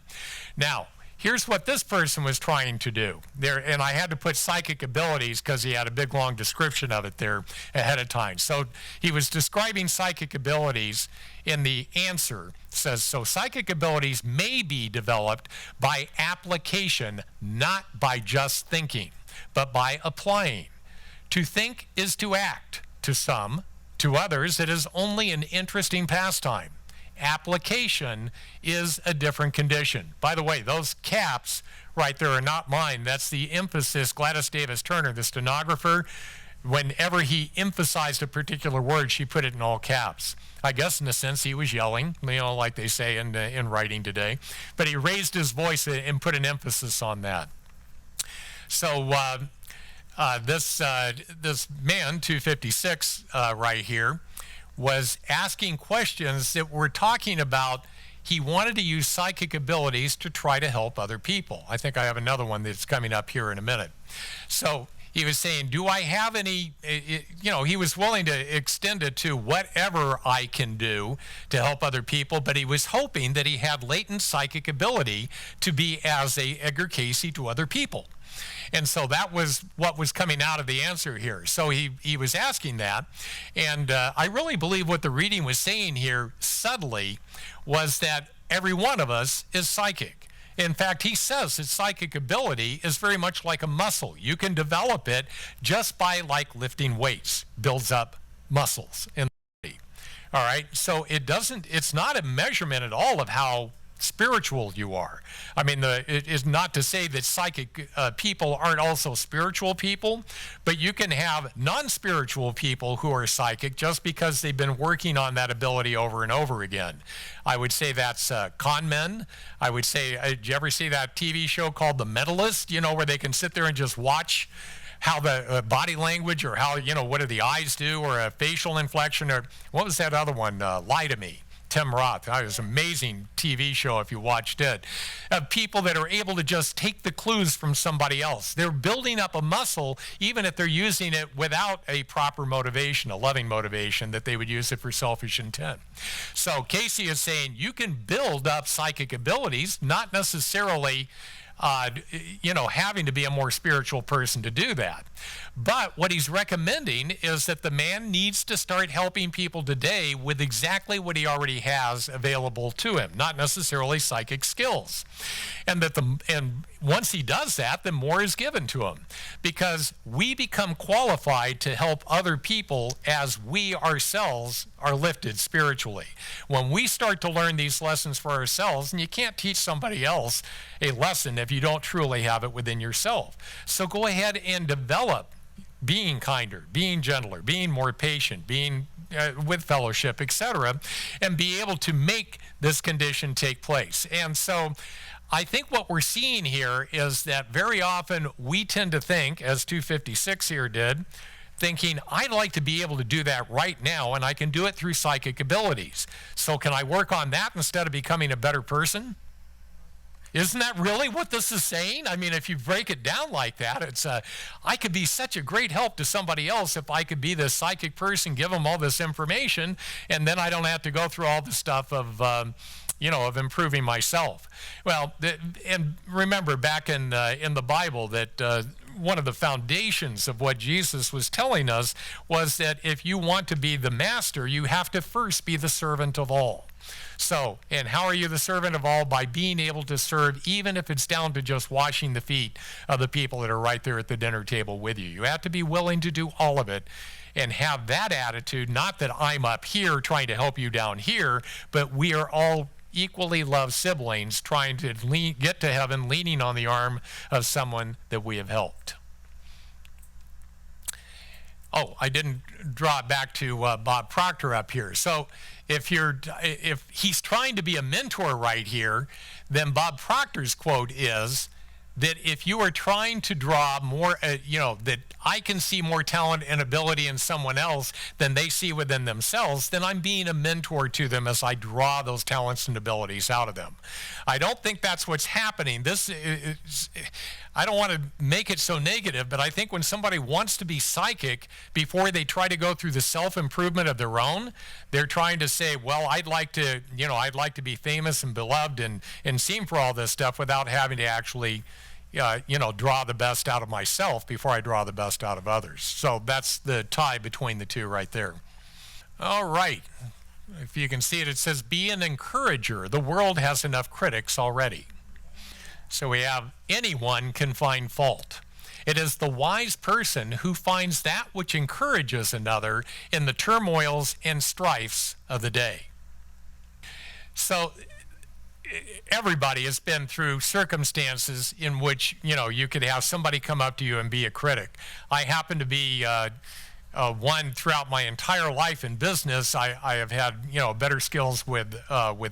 Now, here's what this person was trying to do there, and I had to put psychic abilities because he had a big long description of it there ahead of time. So he was describing psychic abilities in the answer. It says, so psychic abilities may be developed by application, not by just thinking, but by applying. To think is to act. To some, to others, it is only an interesting pastime. Application is a different condition. By the way, those caps right there are not mine. That's the emphasis. Gladys Davis Turner, the stenographer, whenever he emphasized a particular word, she put it in all caps. I guess in a sense he was yelling, like they say in writing today. But he raised his voice and put an emphasis on that. So this man, 256 right here, was asking questions that were talking about he wanted to use psychic abilities to try to help other people. I think I have another one that's coming up here in a minute. So he was saying, do I have any, he was willing to extend it to whatever I can do to help other people, but he was hoping that he had latent psychic ability to be as a Edgar Cayce to other people. And so that was what was coming out of the answer here. So he was asking that. And I really believe what the reading was saying here subtly was that every one of us is psychic. In fact, he says that psychic ability is very much like a muscle. You can develop it just by lifting weights, builds up muscles in the body. All right. So it's not a measurement at all of how spiritual you are. I mean, it is not to say that psychic people aren't also spiritual people, but you can have non-spiritual people who are psychic just because they've been working on that ability over and over again. I would say that's con men. I would say, did you ever see that TV show called The Mentalist, where they can sit there and just watch how the body language or how, what do the eyes do, or a facial inflection, or what was that other one, Lie to Me? Tim Roth. It was an amazing TV show if you watched it. Of people that are able to just take the clues from somebody else. They're building up a muscle even if they're using it without a proper motivation, a loving motivation, that they would use it for selfish intent. So Cayce is saying you can build up psychic abilities, not necessarily having to be a more spiritual person to do that. But what he's recommending is that the man needs to start helping people today with exactly what he already has available to him, not necessarily psychic skills. And once he does that, then more is given to him, because we become qualified to help other people as we ourselves are lifted spiritually. When we start to learn these lessons for ourselves, and you can't teach somebody else a lesson if you don't truly have it within yourself. So go ahead and develop being kinder, being gentler, being more patient, being with fellowship, etc., and be able to make this condition take place. And so I think what we're seeing here is that very often we tend to think, as 256 here did, thinking, I'd like to be able to do that right now, and I can do it through psychic abilities. So can I work on that instead of becoming a better person? Isn't that really what this is saying? I mean, if you break it down like that, it's I could be such a great help to somebody else if I could be this psychic person, give them all this information, and then I don't have to go through all the stuff of improving myself. Well, and remember back in the Bible that one of the foundations of what Jesus was telling us was that if you want to be the master, you have to first be the servant of all. So, and how are you the servant of all? By being able to serve, even if it's down to just washing the feet of the people that are right there at the dinner table with you. You have to be willing to do all of it and have that attitude, not that I'm up here trying to help you down here, but we are all equally loved siblings trying to get to heaven, leaning on the arm of someone that we have helped. Oh, I didn't draw it back to Bob Proctor up here. So if he's trying to be a mentor right here, then Bob Proctor's quote is that if you are trying to draw more, that I can see more talent and ability in someone else than they see within themselves, then I'm being a mentor to them as I draw those talents and abilities out of them. I don't think that's what's happening. I don't want to make it so negative, but I think when somebody wants to be psychic before they try to go through the self-improvement of their own, they're trying to say, well, I'd like to be famous and beloved and seen for all this stuff without having to actually draw the best out of myself before I draw the best out of others. So that's the tie between the two right there. All right. If you can see it, it says, be an encourager. The world has enough critics already. So we have, anyone can find fault. It is the wise person who finds that which encourages another in the turmoils and strifes of the day. So everybody has been through circumstances in which, you could have somebody come up to you and be a critic. I happen to be one throughout my entire life in business. I have had, better skills with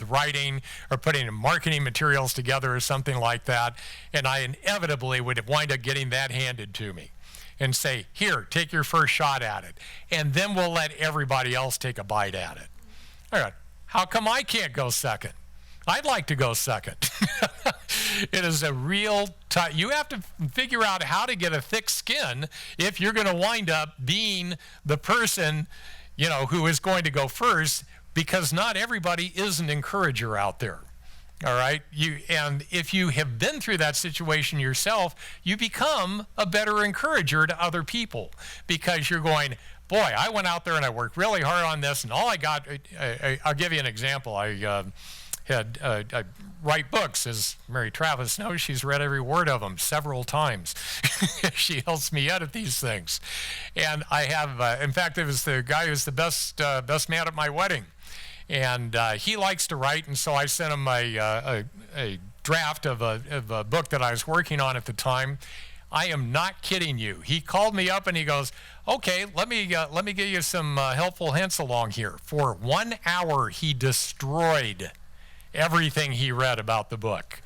writing or putting marketing materials together or something like that. And I inevitably would wind up getting that handed to me and say, here, take your first shot at it. And then we'll let everybody else take a bite at it. All right. How come I can't go second? I'd like to go second. It is a real you have to figure out how to get a thick skin if you're going to wind up being the person, who is going to go first, because not everybody is an encourager out there. All right. And if you have been through that situation yourself, you become a better encourager to other people, because you're going, boy, I went out there and I worked really hard on this, and all I got, I'll give you an example. I write books, as Mary Travis knows. She's read every word of them several times. She helps me edit these things. And I have, in fact, it was the guy who's the best man at my wedding. And he likes to write, and so I sent him a draft of a book that I was working on at the time. I am not kidding you. He called me up and he goes, okay, let me give you some helpful hints along here. For 1 hour, he destroyed everything he read about the book.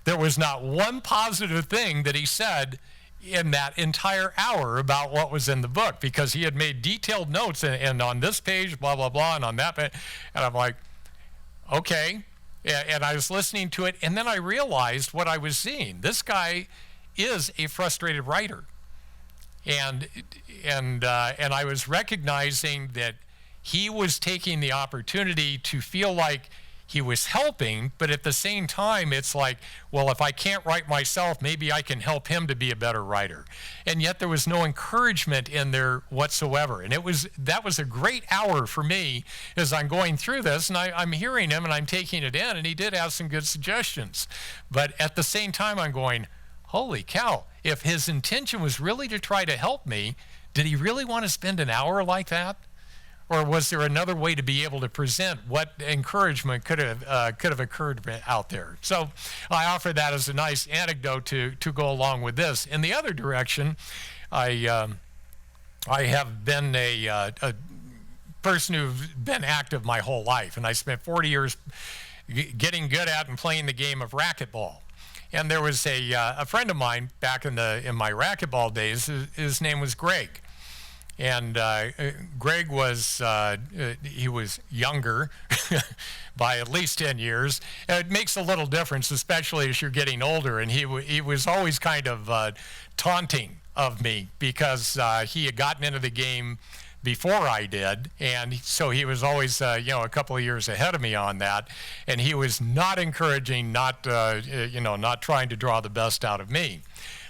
There was not one positive thing that he said in that entire hour about what was in the book, because he had made detailed notes and on this page, blah, blah, blah, and on that page. And I'm like, okay. And I was listening to it, and then I realized what I was seeing. This guy is a frustrated writer. And I was recognizing that he was taking the opportunity to feel like he was helping, but at the same time, it's like, well, if I can't write myself, maybe I can help him to be a better writer. And yet there was no encouragement in there whatsoever. And that was a great hour for me as I'm going through this, and I'm hearing him and I'm taking it in, and he did have some good suggestions. But at the same time, I'm going, holy cow, if his intention was really to try to help me, did he really want to spend an hour like that? Or was there another way to be able to present what encouragement could have occurred out there? So I offer that as a nice anecdote to go along with this. In the other direction, I have been a person who's been active my whole life, and I spent 40 years getting good at and playing the game of racquetball. And there was a friend of mine back in my racquetball days. His name was Greg. And Greg was he was younger by at least 10 years. It makes a little difference, especially as you're getting older. And he was always kind of taunting of me, because he had gotten into the game before I did, and so he was always a couple of years ahead of me on that. And he was not encouraging, not trying to draw the best out of me.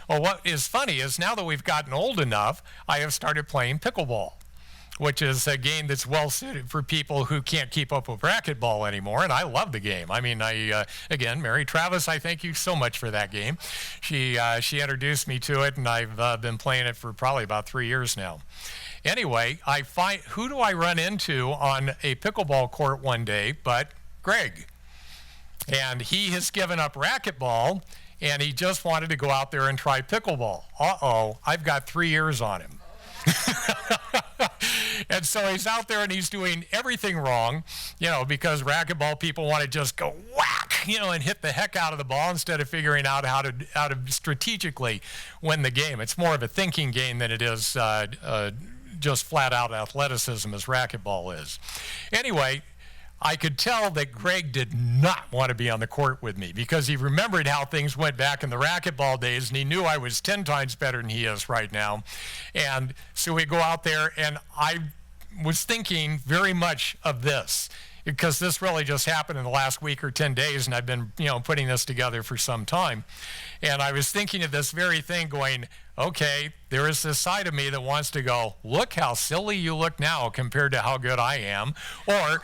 Well, what is funny is now that we've gotten old enough, I have started playing pickleball, which is a game that's well suited for people who can't keep up with racquetball anymore. And I love the game. I mean, again, Mary Travis, I thank you so much for that game. She introduced me to it, and I've been playing it for probably about 3 years now. Anyway, who do I run into on a pickleball court one day but Greg? And he has given up racquetball, and he just wanted to go out there and try pickleball. Uh-oh, I've got 3 years on him. And so he's out there and he's doing everything wrong, because racquetball people want to just go whack, and hit the heck out of the ball instead of figuring out how to strategically win the game. It's more of a thinking game than it is just flat out athleticism as racquetball is. Anyway, I could tell that Greg did not want to be on the court with me because he remembered how things went back in the racquetball days, and he knew I was 10 times better than he is right now. And so we go out there, and I was thinking very much of this because this really just happened in the last week or 10 days, and I've been, putting this together for some time. And I was thinking of this very thing going, okay, there is this side of me that wants to go, look how silly you look now compared to how good I am. Or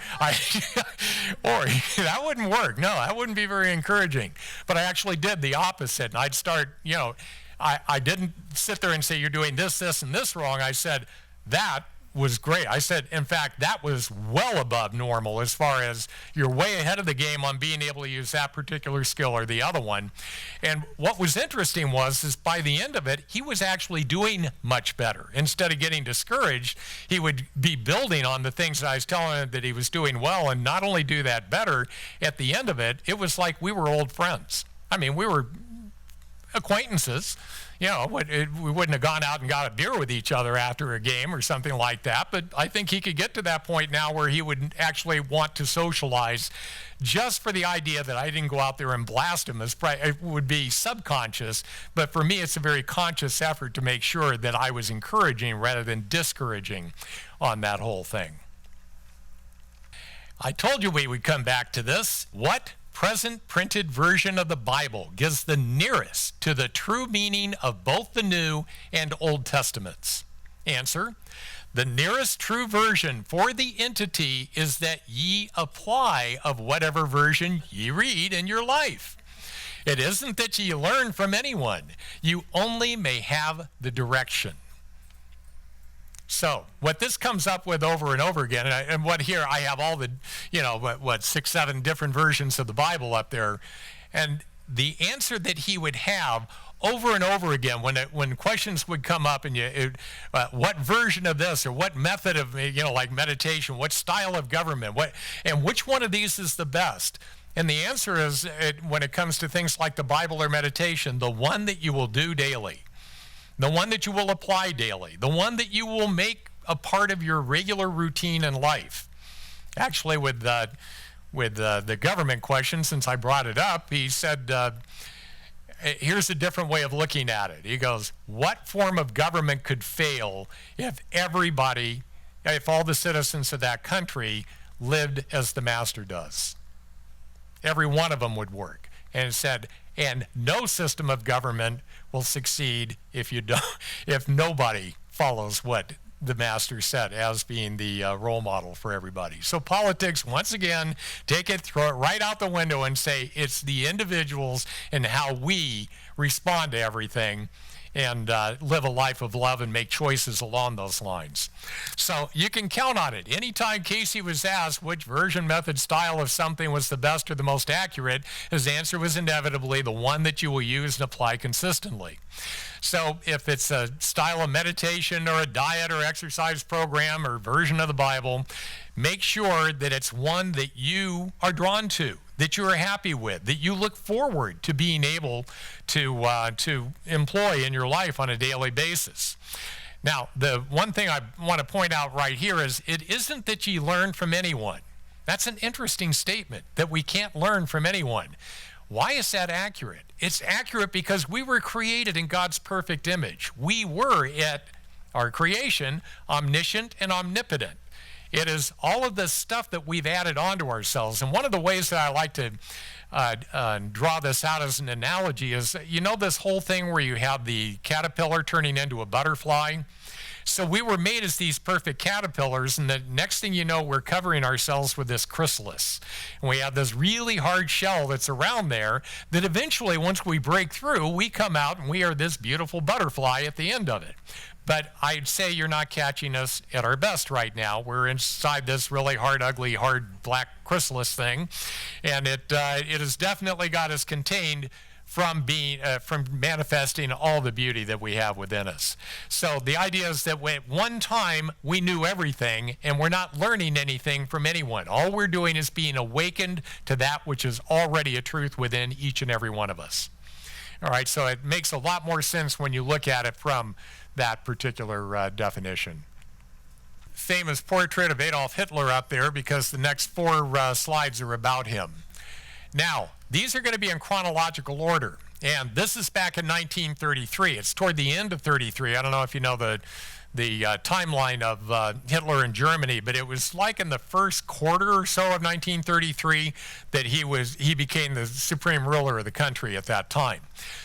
that wouldn't work. No, that wouldn't be very encouraging. But I actually did the opposite. And I'd start, I didn't sit there and say, you're doing this, and this wrong. I said, that was great. I said, in fact, that was well above normal as far as you're way ahead of the game on being able to use that particular skill or the other one. And what was interesting is by the end of it, he was actually doing much better. Instead of getting discouraged, he would be building on the things that I was telling him that he was doing well, and not only do that better, at the end of it, it was like we were old friends. I mean, we were acquaintances. We wouldn't have gone out and got a beer with each other after a game or something like that, but I think he could get to that point now where he would actually want to socialize just for the idea that I didn't go out there and blast him. It would be subconscious, but for me it's a very conscious effort to make sure that I was encouraging rather than discouraging on that whole thing. I told you we would come back to this. What present printed version of the Bible gives the nearest to the true meaning of both the New and Old Testaments? Answer: the nearest true version for the entity is that ye apply of whatever version ye read in your life. It isn't that ye learn from anyone. You only may have the direction. So what this comes up with over and over again, and what here I have all the, 6, 7 different versions of the Bible up there, and the answer that he would have over and over again when questions would come up and what version of this or what method of, like meditation, what style of government, and which one of these is the best? And the answer is, when it comes to things like the Bible or meditation, the one that you will do daily. The one that you will apply daily, the one that you will make a part of your regular routine in life. Actually, with the government question, since I brought it up, he said, here's a different way of looking at it. He goes, what form of government could fail if all the citizens of that country lived as the master does? Every one of them would work. And it said, and no system of government will succeed if nobody follows what the master said as being the role model for everybody. So politics, once again, throw it right out the window and say it's the individuals and how we respond to everything and live a life of love and make choices along those lines. So you can count on it. Anytime Cayce was asked which version, method, style of something was the best or the most accurate, his answer was inevitably the one that you will use and apply consistently. So if it's a style of meditation or a diet or exercise program or version of the Bible, make sure that it's one that you are drawn to, that you are happy with, that you look forward to being able to employ in your life on a daily basis. Now, the one thing I want to point out right here is it isn't that you learn from anyone. That's an interesting statement, that we can't learn from anyone. Why is that accurate? It's accurate because we were created in God's perfect image. We were, at our creation, omniscient and omnipotent. It is all of the stuff that we've added onto ourselves. And one of the ways that I like to draw this out as an analogy is, this whole thing where you have the caterpillar turning into a butterfly? So we were made as these perfect caterpillars, and the next thing you know, we're covering ourselves with this chrysalis. And we have this really hard shell that's around there that eventually, once we break through, we come out and we are this beautiful butterfly at the end of it. But I'd say you're not catching us at our best right now. We're inside this really hard, ugly, hard black chrysalis thing, and it has definitely got us contained. from manifesting all the beauty that we have within us. So the idea is that at one time we knew everything, and we're not learning anything from anyone. All we're doing is being awakened to that which is already a truth within each and every one of us. All right, so it makes a lot more sense when you look at it from that particular definition. Famous portrait of Adolf Hitler up there, because the next 4 slides are about him. Now, these are going to be in chronological order, and this is back in 1933. It's toward the end of 33. I don't know if you know the timeline of Hitler in Germany, but it was like in the first quarter or so of 1933 that he became the supreme ruler of the country at that time.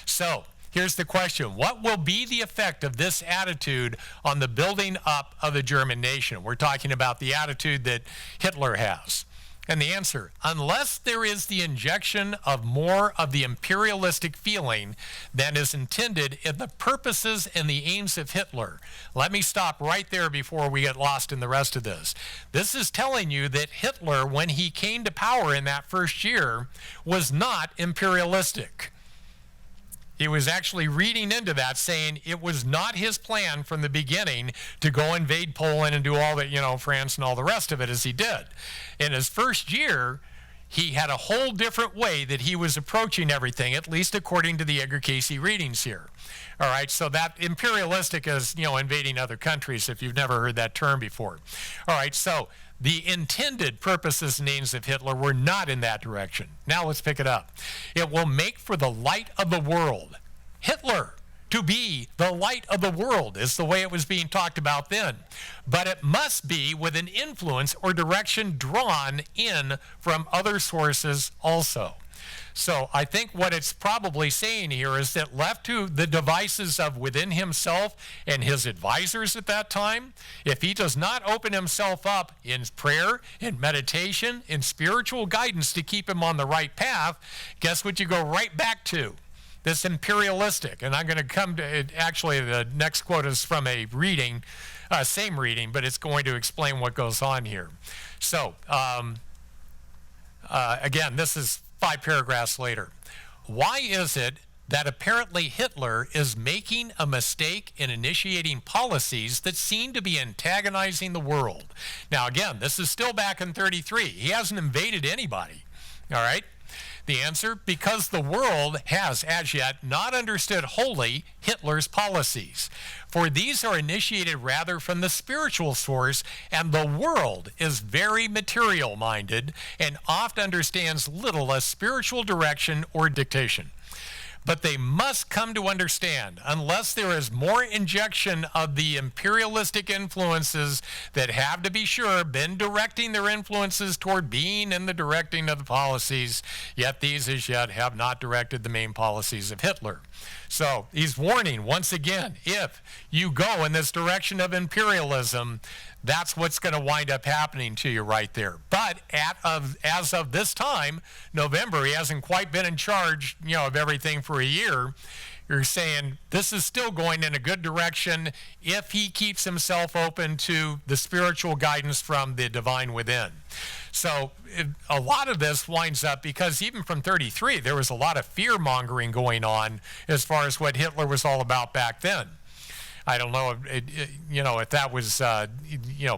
So here's the question: what will be the effect of this attitude on the building up of the German nation? We're talking about the attitude that Hitler has. And the answer: unless there is the injection of more of the imperialistic feeling than is intended in the purposes and the aims of Hitler. Let me stop right there before we get lost in the rest of this. This is telling you that Hitler, when he came to power in that first year, was not imperialistic. He was actually reading into that, saying it was not his plan from the beginning to go invade Poland and do all that, France and all the rest of it as he did. In his first year, he had a whole different way that he was approaching everything, at least according to the Edgar Cayce readings here. All right, so that imperialistic is, invading other countries, if you've never heard that term before. All right, so the intended purposes and aims of Hitler were not in that direction. Now let's pick it up. It will make for the light of the world. Hitler, to be the light of the world, is the way it was being talked about then. But it must be with an influence or direction drawn in from other sources also. So I think what it's probably saying here is that left to the devices of within himself and his advisors at that time, if he does not open himself up in prayer, in meditation, in spiritual guidance to keep him on the right path, guess what you go right back to? This imperialistic. And I'm going to come to it. Actually, the next quote is from a reading, same reading, but it's going to explain what goes on here. So again, this is 5 paragraphs later. Why is it that apparently Hitler is making a mistake in initiating policies that seem to be antagonizing the world? Now, again, this is still back in 33. He hasn't invaded anybody, all right? The answer: because the world has as yet not understood wholly Hitler's policies. For these are initiated rather from the spiritual source, and the world is very material-minded and oft understands little as spiritual direction or dictation. But they must come to understand, unless there is more injection of the imperialistic influences that have, to be sure, been directing their influences toward being in the directing of the policies, yet these as yet have not directed the main policies of Hitler. So he's warning once again, if you go in this direction of imperialism, that's what's going to wind up happening to you right there. But as of this time, November, he hasn't quite been in charge, of everything for a year. You're saying this is still going in a good direction if he keeps himself open to the spiritual guidance from the divine within. So a lot of this winds up, because even from 33, there was a lot of fear-mongering going on as far as what Hitler was all about back then. I don't know if that was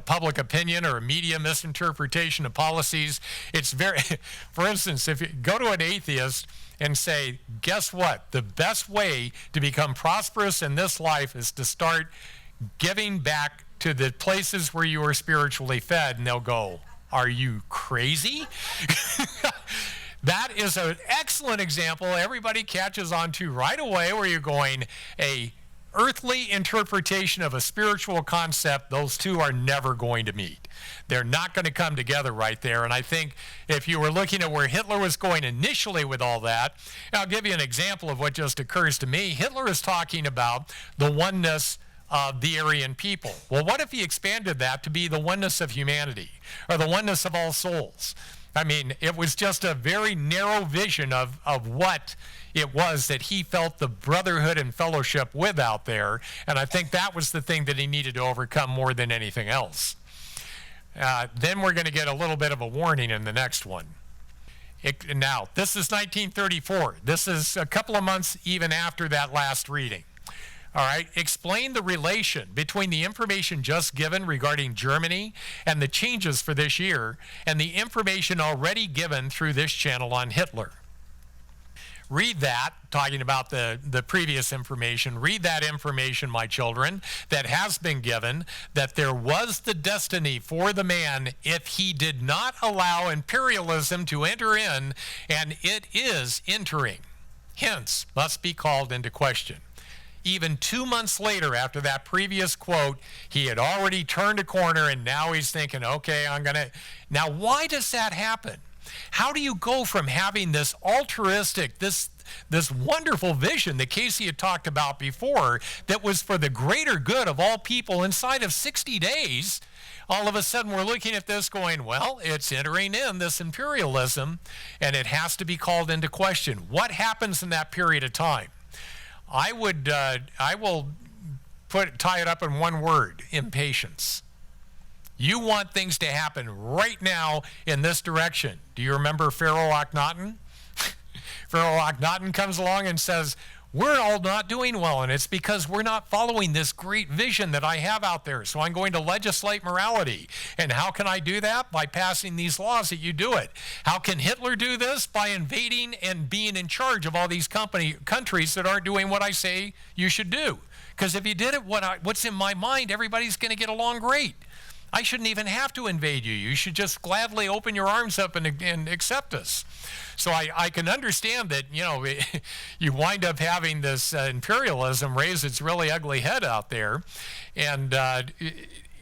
public opinion or a media misinterpretation of policies. It's very, for instance, if you go to an atheist and say, guess what? The best way to become prosperous in this life is to start giving back to the places where you are spiritually fed, and they'll go, are you crazy? That is an excellent example everybody catches on to right away, where you're going, a earthly interpretation of a spiritual concept, those two are never going to meet. They're not going to come together right there. And I think if you were looking at where Hitler was going initially with all that, I'll give you an example of what just occurs to me. Hitler is talking about the oneness of the Aryan people. Well, what if he expanded that to be the oneness of humanity, or the oneness of all souls? I mean, it was just a very narrow vision of what it was that he felt the brotherhood and fellowship with out there, and I think that was the thing that he needed to overcome more than anything else. Then we're going to get a little bit of a warning in the next one. Now, this is 1934. This is a couple of months even after that last reading. All right, explain the relation between the information just given regarding Germany and the changes for this year and the information already given through this channel on Hitler. Read that, talking about the previous information. Read that information, my children, that has been given, that there was the destiny for the man if he did not allow imperialism to enter in, and it is entering. Hence, must be called into question. Even 2 months later, after that previous quote, he had already turned a corner, and now he's thinking, okay, I'm going to... Now, why does that happen? How do you go from having this altruistic, this wonderful vision that Cayce had talked about before that was for the greater good of all people inside of 60 days, all of a sudden we're looking at this going, well, it's entering in this imperialism, and it has to be called into question. What happens in that period of time? I will tie it up in one word: impatience. You want things to happen right now in this direction. Do you remember Pharaoh Akhenaton? Pharaoh Akhenaton comes along and says, we're all not doing well, and it's because we're not following this great vision that I have out there. So I'm going to legislate morality. And how can I do that? By passing these laws that you do it. How can Hitler do this? By invading and being in charge of all these countries that aren't doing what I say you should do. Because if you did it, what's in my mind, everybody's going to get along great. I shouldn't even have to invade you. You should just gladly open your arms up and accept us. So I can understand that, you wind up having this imperialism raise its really ugly head out there. And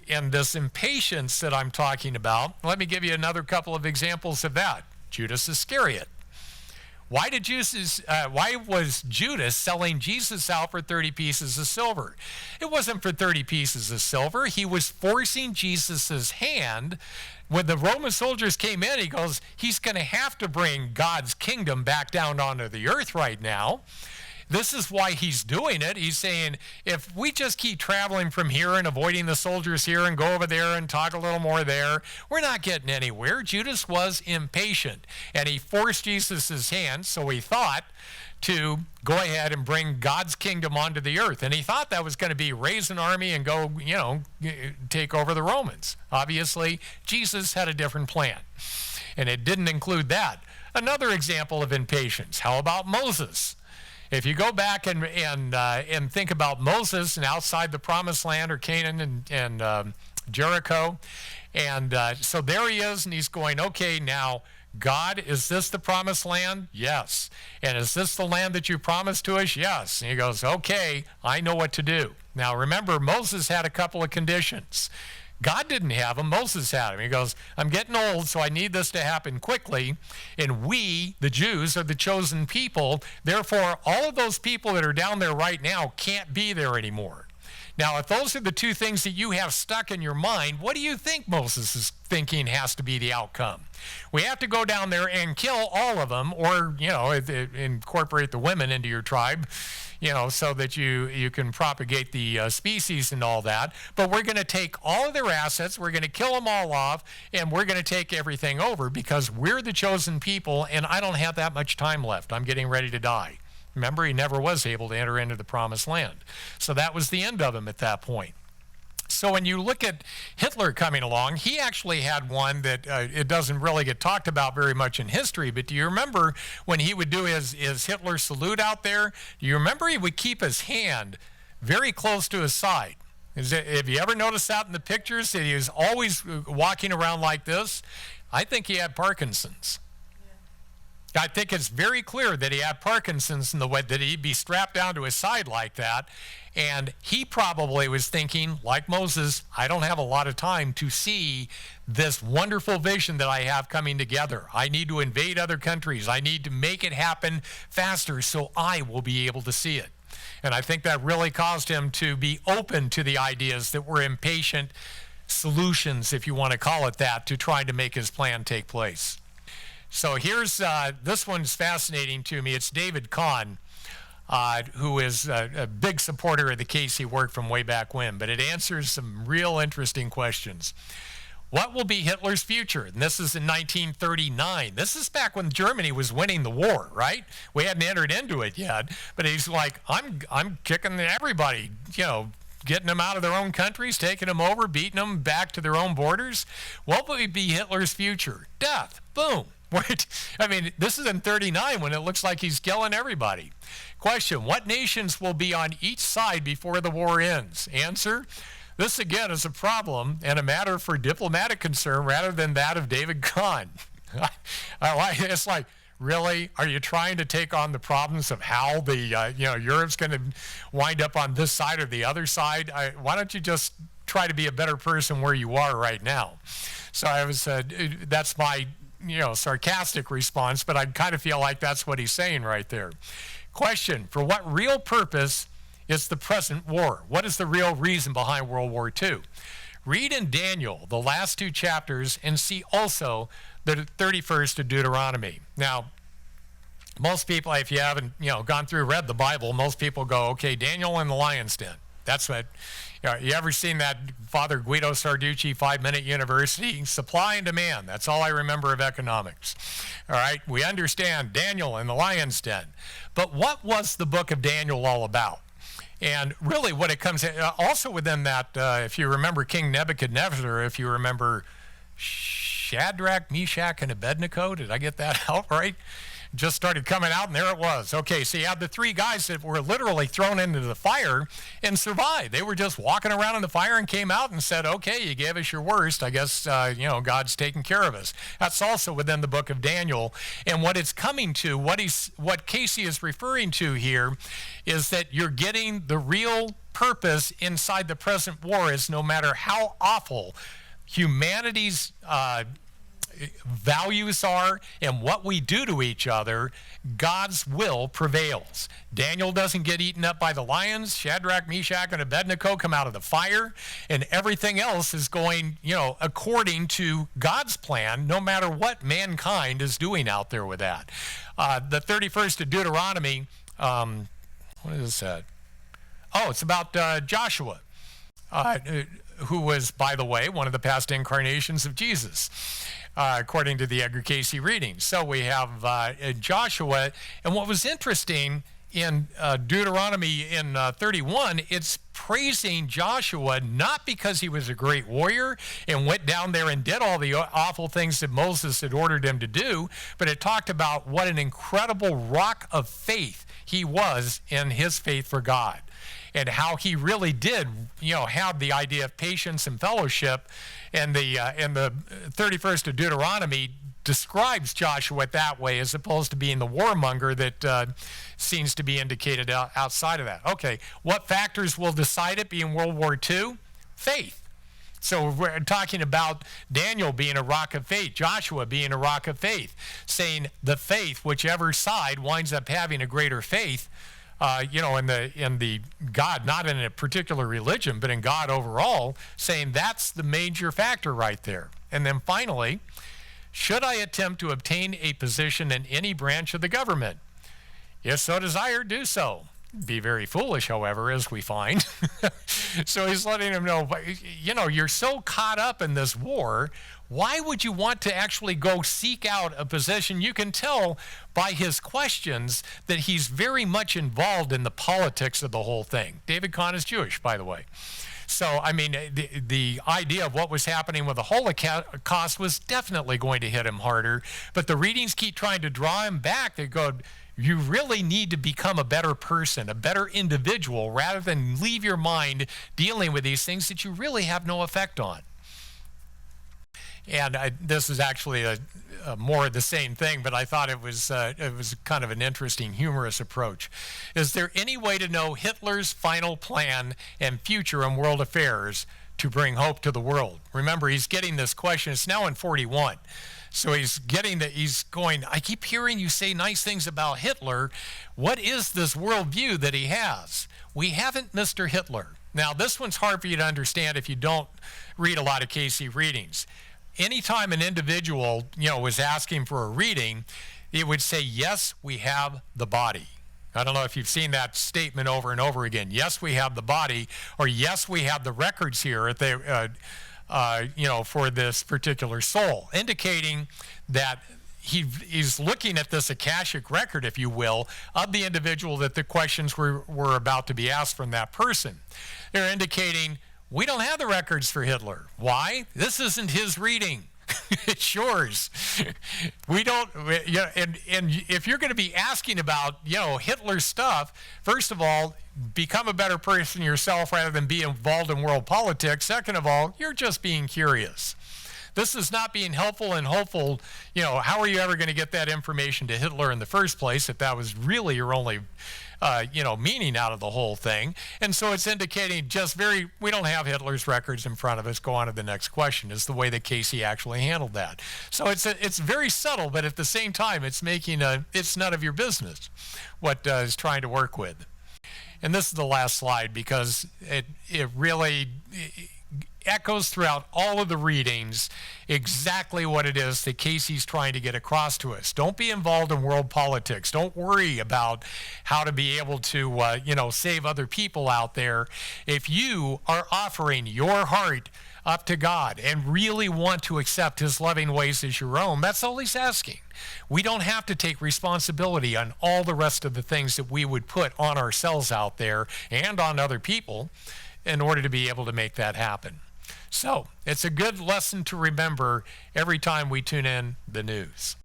this impatience that I'm talking about, let me give you another couple of examples of that. Judas Iscariot. Why was Judas selling Jesus out for 30 pieces of silver? It wasn't for 30 pieces of silver. He was forcing Jesus's hand. When the Roman soldiers came in, he goes, he's going to have to bring God's kingdom back down onto the earth right now. This is why he's doing it. He's saying, if we just keep traveling from here and avoiding the soldiers here and go over there and talk a little more there, we're not getting anywhere. Judas was impatient, and he forced Jesus' hand, so he thought, to go ahead and bring God's kingdom onto the earth. And he thought that was going to be raise an army and go, take over the Romans. Obviously, Jesus had a different plan, and it didn't include that. Another example of impatience, how about Moses? If you go back and think about Moses and outside the promised land, or Canaan and Jericho, and so there he is, and he's going, okay, now, God, is this the promised land? Yes. And is this the land that you promised to us? Yes. And he goes, okay, I know what to do. Now remember, Moses had a couple of conditions. God didn't have them, Moses had them. He goes, I'm getting old, so I need this to happen quickly. And we, the Jews, are the chosen people. Therefore, all of those people that are down there right now can't be there anymore. Now, if those are the two things that you have stuck in your mind, what do you think Moses is thinking has to be the outcome? We have to go down there and kill all of them, or, incorporate the women into your tribe, so that you can propagate the species and all that. But we're going to take all of their assets, we're going to kill them all off, and we're going to take everything over because we're the chosen people, and I don't have that much time left. I'm getting ready to die. Remember, he never was able to enter into the promised land. So that was the end of him at that point. So when you look at Hitler coming along, he actually had one that it doesn't really get talked about very much in history, but do you remember when he would do his Hitler salute out there? Do you remember he would keep his hand very close to his side? Have you ever noticed that in the pictures, that he was always walking around like this? I think he had Parkinson's. I think it's very clear that he had Parkinson's in the way that he'd be strapped down to his side like that. And he probably was thinking, like Moses, I don't have a lot of time to see this wonderful vision that I have coming together. I need to invade other countries. I need to make it happen faster so I will be able to see it. And I think that really caused him to be open to the ideas that were impatient solutions, if you want to call it that, to trying to make his plan take place. So here's, this one's fascinating to me. It's David Kahn, who is a big supporter of the Cayce work from way back when, but it answers some real interesting questions. What will be Hitler's future? And this is in 1939. This is back when Germany was winning the war, right? We hadn't entered into it yet. But he's like, I'm kicking everybody, getting them out of their own countries, taking them over, beating them back to their own borders. What will be Hitler's future? Death. Boom. I mean, this is in 39 when it looks like he's killing everybody. Question, what nations will be on each side before the war ends? Answer, this again is a problem and a matter for diplomatic concern rather than that of David Kahn. It's like, really? Are you trying to take on the problems of how the, Europe's going to wind up on this side or the other side? Why don't you just try to be a better person where you are right now? So that's my, sarcastic response, but I kind of feel like that's what he's saying right there. Question, for what real purpose is the present war? What is the real reason behind World War II? Read in Daniel, the last 2 chapters, and see also the 31st of Deuteronomy. Now, most people, if you haven't, read the Bible, most people go, okay, Daniel in the lion's den. That's what, you ever seen that Father Guido Sarducci 5-Minute University? Supply and demand. That's all I remember of economics. All right, we understand Daniel in the lion's den. But what was the book of Daniel all about? And really what it comes in, also within that, if you remember King Nebuchadnezzar, if you remember Shadrach, Meshach, and Abednego, did I get that out right? Just started coming out, and there it was. Okay, so you had the 3 guys that were literally thrown into the fire and survived. They were just walking around in the fire and came out and said, okay, you gave us your worst. I guess, God's taking care of us. That's also within the book of Daniel. And what it's coming to, what Cayce is referring to here is that you're getting the real purpose inside the present war is no matter how awful humanity's values are and what we do to each other, God's will prevails. Daniel doesn't get eaten up by the lions. Shadrach, Meshach, and Abednego come out of the fire, and everything else is going, according to God's plan, no matter what mankind is doing out there with that. The 31st of Deuteronomy, what is that? Oh, it's about Joshua, who was, by the way, one of the past incarnations of Jesus, according to the Edgar Cayce readings. So we have Joshua, and what was interesting in Deuteronomy in 31, it's praising Joshua not because he was a great warrior and went down there and did all the awful things that Moses had ordered him to do, but it talked about what an incredible rock of faith he was in his faith for God, and how he really did, have the idea of patience and fellowship. And the 31st of Deuteronomy describes Joshua that way, as opposed to being the warmonger that seems to be indicated outside of that. Okay, what factors will decide it being World War II? Faith. So we're talking about Daniel being a rock of faith, Joshua being a rock of faith, saying the faith, whichever side winds up having a greater faith, in the God, not in a particular religion, but in God overall, saying that's the major factor right there. And then finally, should I attempt to obtain a position in any branch of the government? If so desired, do so. Be very foolish, however, as we find. So he's letting him know, you're so caught up in this war, why would you want to actually go seek out a position? You can tell by his questions that he's very much involved in the politics of the whole thing. David Kahn is Jewish, by the way. So, the idea of what was happening with the Holocaust was definitely going to hit him harder, but the readings keep trying to draw him back. They go, you really need to become a better person, a better individual, rather than leave your mind dealing with these things that you really have no effect on. And this is actually a more of the same thing, but I thought it was kind of an interesting, humorous approach. Is there any way to know Hitler's final plan and future in world affairs to bring hope to the world? Remember, he's getting this question. It's now in 41. So he's going, I keep hearing you say nice things about Hitler. What is this worldview that he has? We haven't Mr. Hitler. Now, this one's hard for you to understand if you don't read a lot of Cayce readings. Anytime an individual, was asking for a reading, it would say, yes, we have the body. I don't know if you've seen that statement over and over again. Yes, we have the body, or yes, we have the records here at the for this particular soul, indicating that he's looking at this Akashic record, if you will, of the individual that the questions were about to be asked from that person. They're indicating, we don't have the records for Hitler. Why? This isn't his reading. It's yours. We don't, and if you're going to be asking about, Hitler stuff, first of all, become a better person yourself rather than be involved in world politics. Second of all, you're just being curious. This is not being helpful and hopeful. How are you ever going to get that information to Hitler in the first place if that was really your only, meaning out of the whole thing? And so it's indicating we don't have Hitler's records in front of us. Go on to the next question. Is the way that Cayce actually handled that. So it's very subtle, but at the same time, it's it's none of your business what is trying to work with. And this is the last slide because it really echoes throughout all of the readings exactly what it is that Cayce's trying to get across to us. Don't be involved in world politics. Don't worry about how to be able to, save other people out there. If you are offering your heart up to God and really want to accept his loving ways as your own, that's all he's asking. We don't have to take responsibility on all the rest of the things that we would put on ourselves out there and on other people in order to be able to make that happen. So it's a good lesson to remember every time we tune in the news.